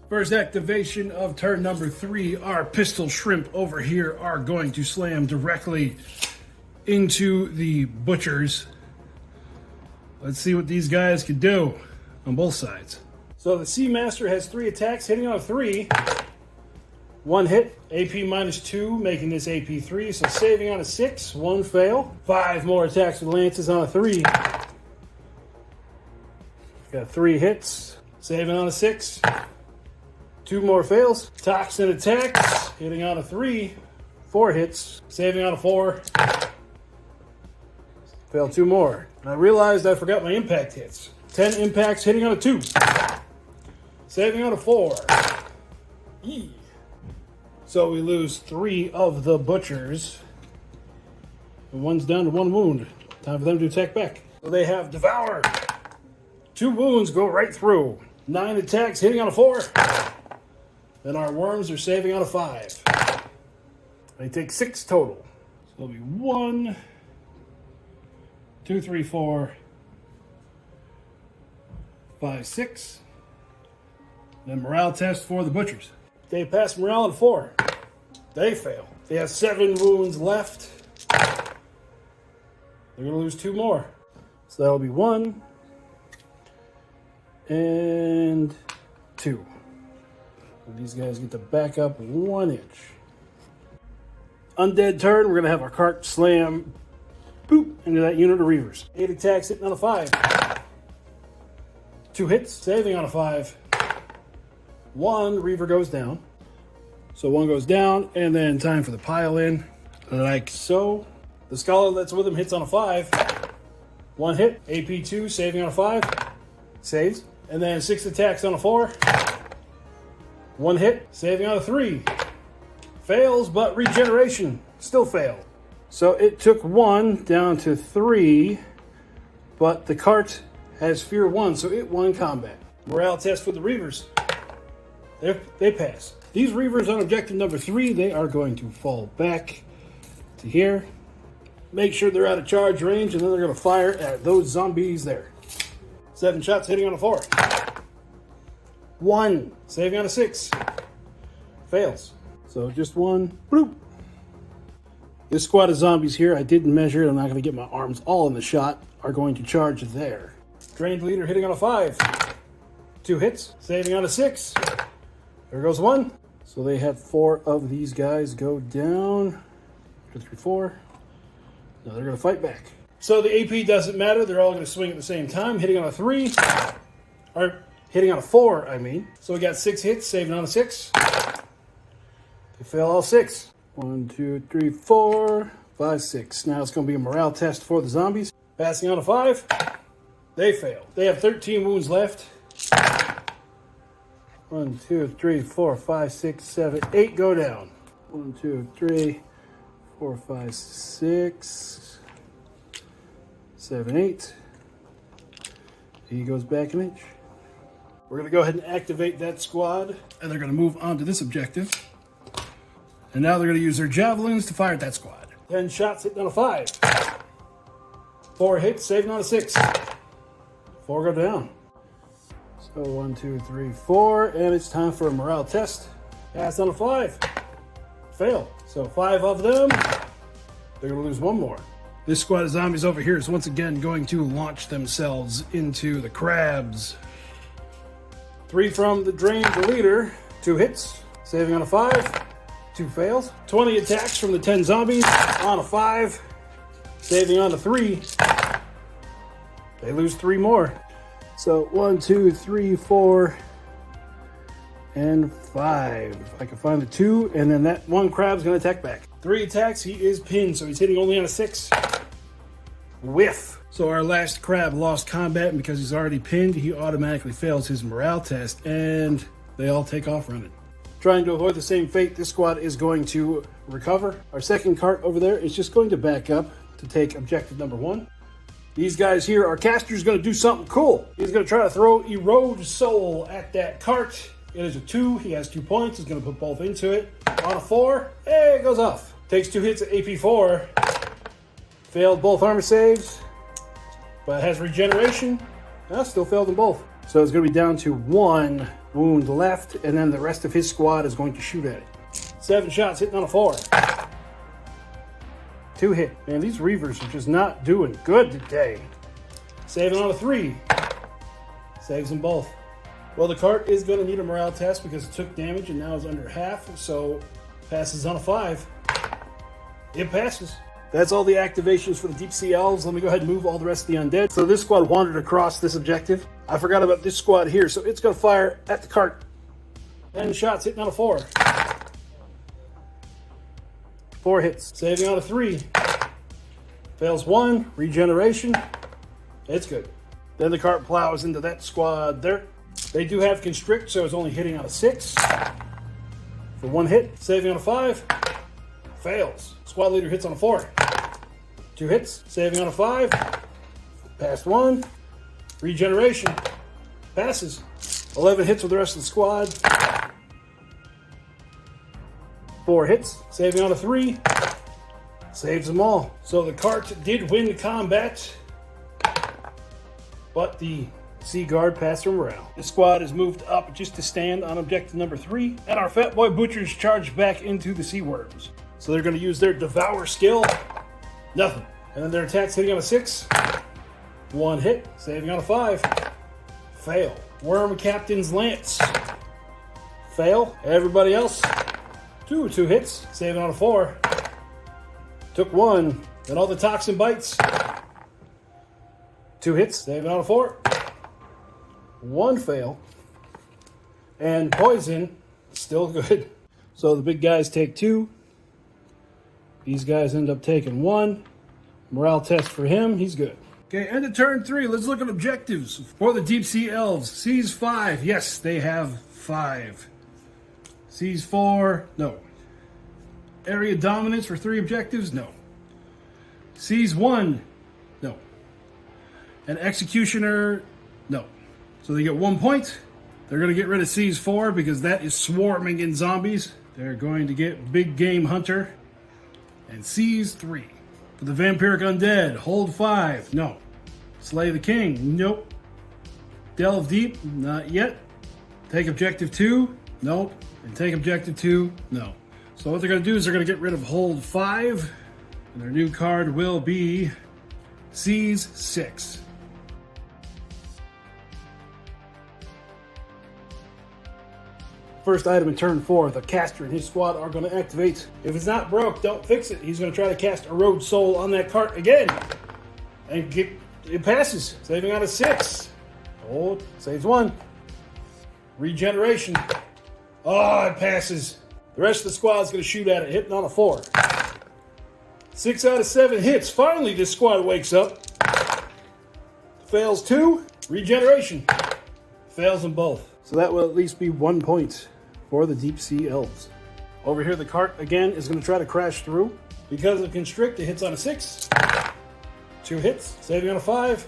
Speaker 1: First activation of turn number 3, our Pistol Shrimp over here are going to slam directly into the Butchers. Let's see what these guys can do on both sides. So the Seamaster has 3 attacks, hitting on a 3. 1 hit, AP -2, making this AP 3, so saving on a 6, 1 fail. 5 more attacks with Lances on a 3. Got 3 hits, saving on a 6. 2 more fails. Toxin attacks, hitting on a 3. 4 hits, saving on a 4. Failed 2 more. I realized I forgot my impact hits. 10 impacts, hitting on a 2. Saving on a 4. Yee. So we lose 3 of the Butchers. And 1's down to 1 wound. Time for them to attack back. So they have Devour. 2 wounds go right through. 9 attacks, hitting on a 4. Then our Worms are saving on a 5. They take 6 total. So it'll be 1, 2, 3, 4, 5, 6. Then morale test for the Butchers. They pass morale on 4. They fail. They have 7 wounds left. They're going to lose 2 more. So that'll be 1 and 2. And these guys get to back up 1 inch. Undead turn, we're going to have our cart slam boop into that unit of Reavers. 8 attacks, hitting on a 5. 2 hits, saving on a 5. 1 Reaver goes down. So 1 goes down, and then time for the pile in, like so. The Scholar that's with him hits on a 5. 1 hit, AP 2, saving on a 5. Saves. And then 6 attacks on a 4. 1 hit, saving on a 3. Fails, but regeneration still failed. So it took 1 down to 3, but the cart has Fear 1, so it won combat. Morale test for the Reavers. They pass. These Reavers on objective number 3, they are going to fall back to here. Make sure they're out of charge range, and then they're going to fire at those zombies there. 7 shots, hitting on a 4. 1, saving on a 6. Fails. So just 1. Bloop. This squad of zombies here, I didn't measure it. I'm not going to get my arms all in the shot. Are going to charge there. Drained Leader hitting on a 5. 2 hits, saving on a 6. There goes 1. So they have 4 of these guys go down. 2, 3, 4. Now they're going to fight back. So the AP doesn't matter. They're all going to swing at the same time. Hitting on a 3. Or hitting on a 4, I mean. So we got 6 hits, saving on a 6. They fail all 6. 1, 2, 3, 4, 5, 6. Now it's going to be a morale test for the zombies. Passing on a 5. They fail. They have 13 wounds left. 1, 2, 3, 4, 5, 6, 7, 8 go down. 1, 2, 3, 4, 5, 6, 7, 8. He goes back an inch. We're going to go ahead and activate that squad, and they're going to move on to this objective. And now they're going to use their javelins to fire at that squad. 10 shots, hitting on a 5. 4 hits, saving on a 6. 4 go down. So 1, 2, 3, 4, and it's time for a morale test. Pass on a 5. Fail. So 5 of them. They're going to lose 1 more. This squad of zombies over here is once again going to launch themselves into the crabs. 3 from the Drained Leader. 2 hits, saving on a 5. 2 fails. 20 attacks from the 10 zombies on a 5. Saving on a 3. They lose 3 more. So 1, 2, 3, 4, and 5. If I can find the 2, and then that 1 crab's going to attack back. 3 attacks, he is pinned, so he's hitting only on a 6. Whiff. So our last crab lost combat, and because he's already pinned, he automatically fails his morale test, and they all take off running. Trying to avoid the same fate, this squad is going to recover. Our second cart over there is just going to back up to take objective number 1. These guys here, our caster's going to do something cool. He's going to try to throw Erode Soul at that cart. It is a 2. He has 2 points. He's going to put both into it. On a 4, hey, it goes off. Takes 2 hits at AP 4. Failed both armor saves, but has regeneration. Still failed them both. So it's going to be down to 1 wound left, and then the rest of his squad is going to shoot at it. 7 shots, hitting on a 4. 2 hit. Man, these Reavers are just not doing good today. Saving on a 3. Saves them both. Well, the cart is going to need a morale test because it took damage and now is under half, so passes on a 5. It passes. That's all the activations for the Deep Sea Elves. Let me go ahead and move all the rest of the undead. So this squad wandered across this objective. I forgot about this squad here, so it's going to fire at the cart. 10 shots, hitting on a 4. 4 hits, saving on a 3. Fails 1, regeneration. It's good. Then the cart plows into that squad there. They do have constrict, so it's only hitting on a 6. For 1 hit, saving on a 5. Fails. Squad leader hits on a 4. 2 hits, saving on a 5. Passed 1. Regeneration. Passes. 11 hits with the rest of the squad. 4 hits, saving on a 3. Saves them all. So the cart did win the combat, but the Sea Guard passed for morale. The squad is moved up just to stand on objective number 3, and our Fat Boy Butchers charge back into the Sea Worms. So they're going to use their Devour skill. Nothing. And then their attacks hitting on a 6. 1 hit, saving on a 5. Fail. Worm Captain's Lance. Fail. Everybody else. 2 hits, saving on a 4. Took 1. Then all the Toxin Bites. 2 hits, saving on a 4. 1 fail. And Poison, still good. So the big guys take 2. These guys end up taking 1. Morale test for him, he's good. Okay, end of turn 3. Let's look at objectives for the Deep Sea Elves. Seas 5, yes, they have 5. Seas 4, no. Area dominance for 3 objectives, no. Seas 1, no. And Executioner, no. So they get 1 point. They're going to get rid of Seas 4 because that is swarming in zombies. They're going to get Big Game Hunter. And Seas 3. For the Vampiric Undead, hold 5, no. Slay the King, nope. Delve Deep, not yet. Take Objective 2, nope. And take Objective 2, no. So what they're going to do is they're going to get rid of hold 5. And their new card will be Seas 6. First item in turn 4, the caster and his squad are going to activate. If it's not broke, don't fix it. He's going to try to cast Erode Soul on that cart again. And it passes, saving on a 6. Oh, saves 1. Regeneration. Oh, it passes. The rest of the squad's going to shoot at it, hitting on a 4. 6 out of 7 hits. Finally, this squad wakes up. Fails 2. Regeneration. Fails them both. So that will at least be 1 point for the Deep Sea Elves. Over here, the cart, again, is going to try to crash through. Because of Constrict, it hits on a 6. 2 hits, saving on a 5.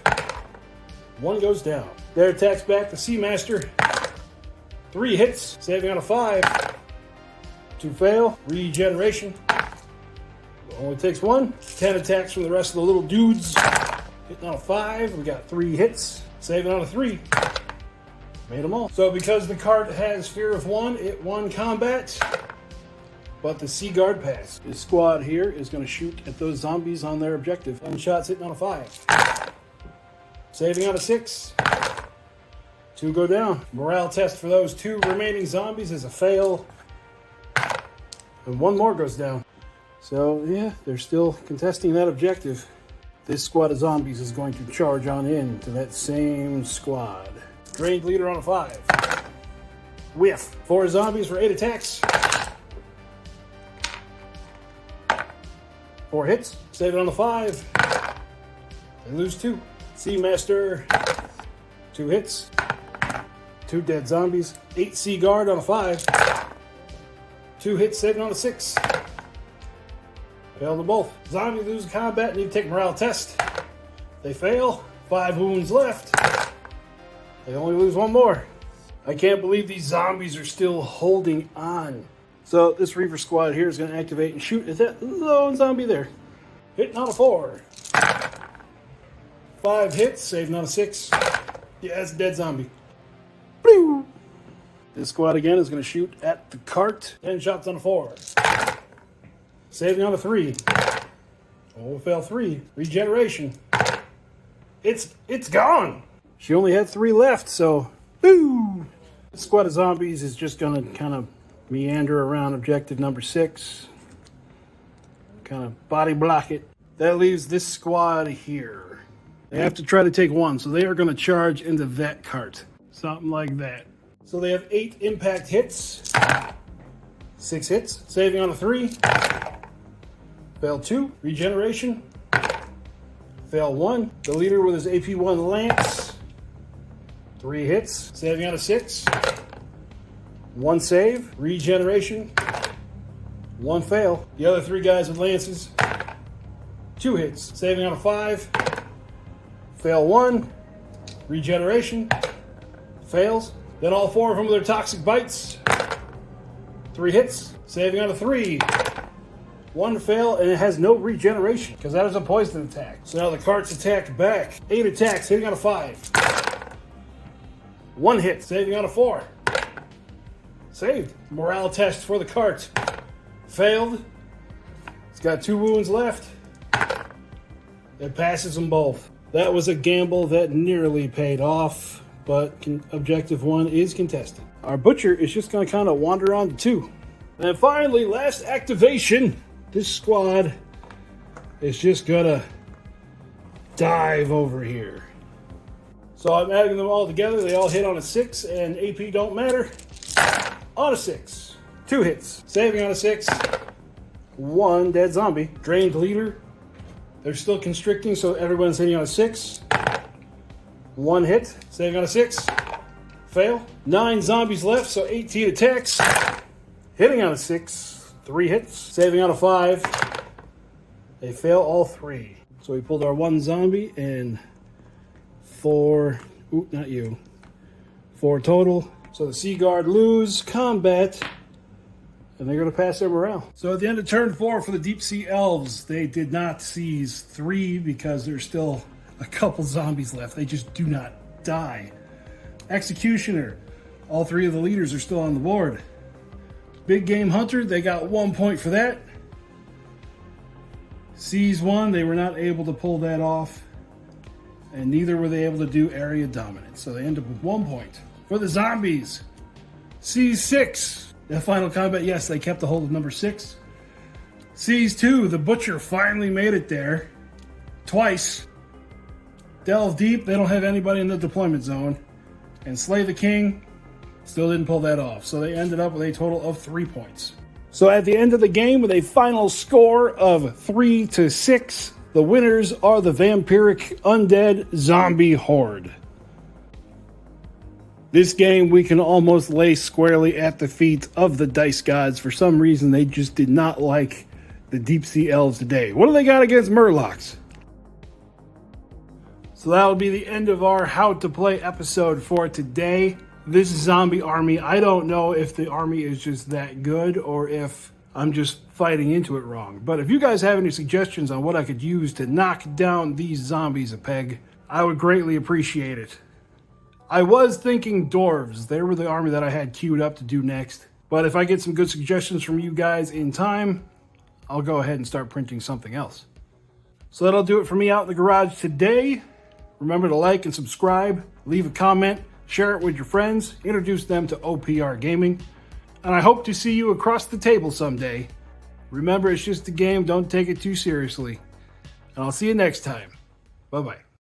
Speaker 1: 1 goes down. Their attacks back, the Seamaster. 3 hits, saving on a 5. 2 fail, regeneration. Only takes 1. 10 attacks from the rest of the little dudes. Hitting on a 5, we got 3 hits, saving on a 3. Made them all. So because the cart has Fear of 1, it won combat, but the Sea Guard passed. This squad here is going to shoot at those zombies on their objective. 1 shot's hitting on a 5. Saving on a 6. 2 go down. Morale test for those 2 remaining zombies is a fail. And 1 more goes down. So yeah, they're still contesting that objective. This squad of zombies is going to charge on in to that same squad. Drained leader on a 5. Whiff. 4 zombies for 8 attacks. 4 hits. Save it on the 5. They lose 2. Seamaster. 2 hits. 2 dead zombies. 8 Sea Guard on a 5. 2 hits, saving on a 6. Fail them both. Zombie lose combat, need to take morale test. They fail. 5 wounds left. They only lose 1 more. I can't believe these zombies are still holding on. So this Reaver squad here is going to activate and shoot at that lone zombie there. Hitting on a 4. 5 hits, saving on a 6. Yeah, that's a dead zombie. Bling! This squad again is going to shoot at the cart. 10 shots on a 4. Saving on a 3. Oh, fail 3. Regeneration. It's gone. She only had 3 left, so boo! This squad of zombies is just going to kind of meander around objective number 6. Kind of body block it. That leaves this squad here. They have to try to take 1, so they are going to charge into that cart. Something like that. So they have 8 impact hits. 6 hits. Saving on a 3. Fail 2. Regeneration. Fail 1. The leader with his AP1 lance. 3 hits. Saving on a 6. 1 save. Regeneration. 1 fail. The other 3 guys with lances. 2 hits. Saving on a 5. Fail 1. Regeneration. Fails. Then all 4 of them with their toxic bites. 3 hits. Saving on a 3. 1 fail, and it has no regeneration because that is a poison attack. So now the cart's attacked back. 8 attacks, hitting on a 5. 1 hit, saving on a 4. Saved. Morale test for the cart. Failed. It's got 2 wounds left. It passes them both. That was a gamble that nearly paid off, but objective 1 is contested. Our butcher is just going to kind of wander on to 2. And finally, last activation. This squad is just going to dive over here. So I'm adding them all together. They all hit on a 6, and AP don't matter. On a 6. 2 hits. Saving on a 6. 1 dead zombie. Drained leader. They're still constricting, so everyone's hitting on a 6. 1 hit. Saving on a 6. Fail. 9 zombies left, so 18 attacks. Hitting on a 6. 3 hits. Saving on a 5. They fail all 3. So we pulled our 1 zombie and 4... Ooh, not you. 4 total. So the Sea Guard lose combat, and they're going to pass their morale. So at the end of turn 4 for the Deep Sea Elves, they did not seize 3 because there's still a couple zombies left. They just do not die. Executioner. All 3 of the leaders are still on the board. Big Game Hunter, they got 1 point for that. Seize 1, they were not able to pull that off. And neither were they able to do area dominance. So they end up with 1 point. For the zombies, Seize 6. That final combat, yes, they kept the hold of number 6. Seize 2, the Butcher finally made it there. Twice. Delve Deep, they don't have anybody in the deployment zone. And Slay the King, still didn't pull that off. So they ended up with a total of 3 points. So at the end of the game, with a final score of 3-6, the winners are the Vampiric Undead Zombie Horde. This game we can almost lay squarely at the feet of the Dice Gods. For some reason, they just did not like the Deep Sea Elves today. What do they got against Murlocs? So that'll be the end of our How to Play episode for today. This zombie army, I don't know if the army is just that good or if I'm just fighting into it wrong. But if you guys have any suggestions on what I could use to knock down these zombies a peg, I would greatly appreciate it. I was thinking dwarves. They were the army that I had queued up to do next. But if I get some good suggestions from you guys in time, I'll go ahead and start printing something else. So that'll do it for me out in the garage today. Remember to like and subscribe, leave a comment, share it with your friends, introduce them to OPR Gaming, and I hope to see you across the table someday. Remember, it's just a game, don't take it too seriously. And I'll see you next time. Bye-bye.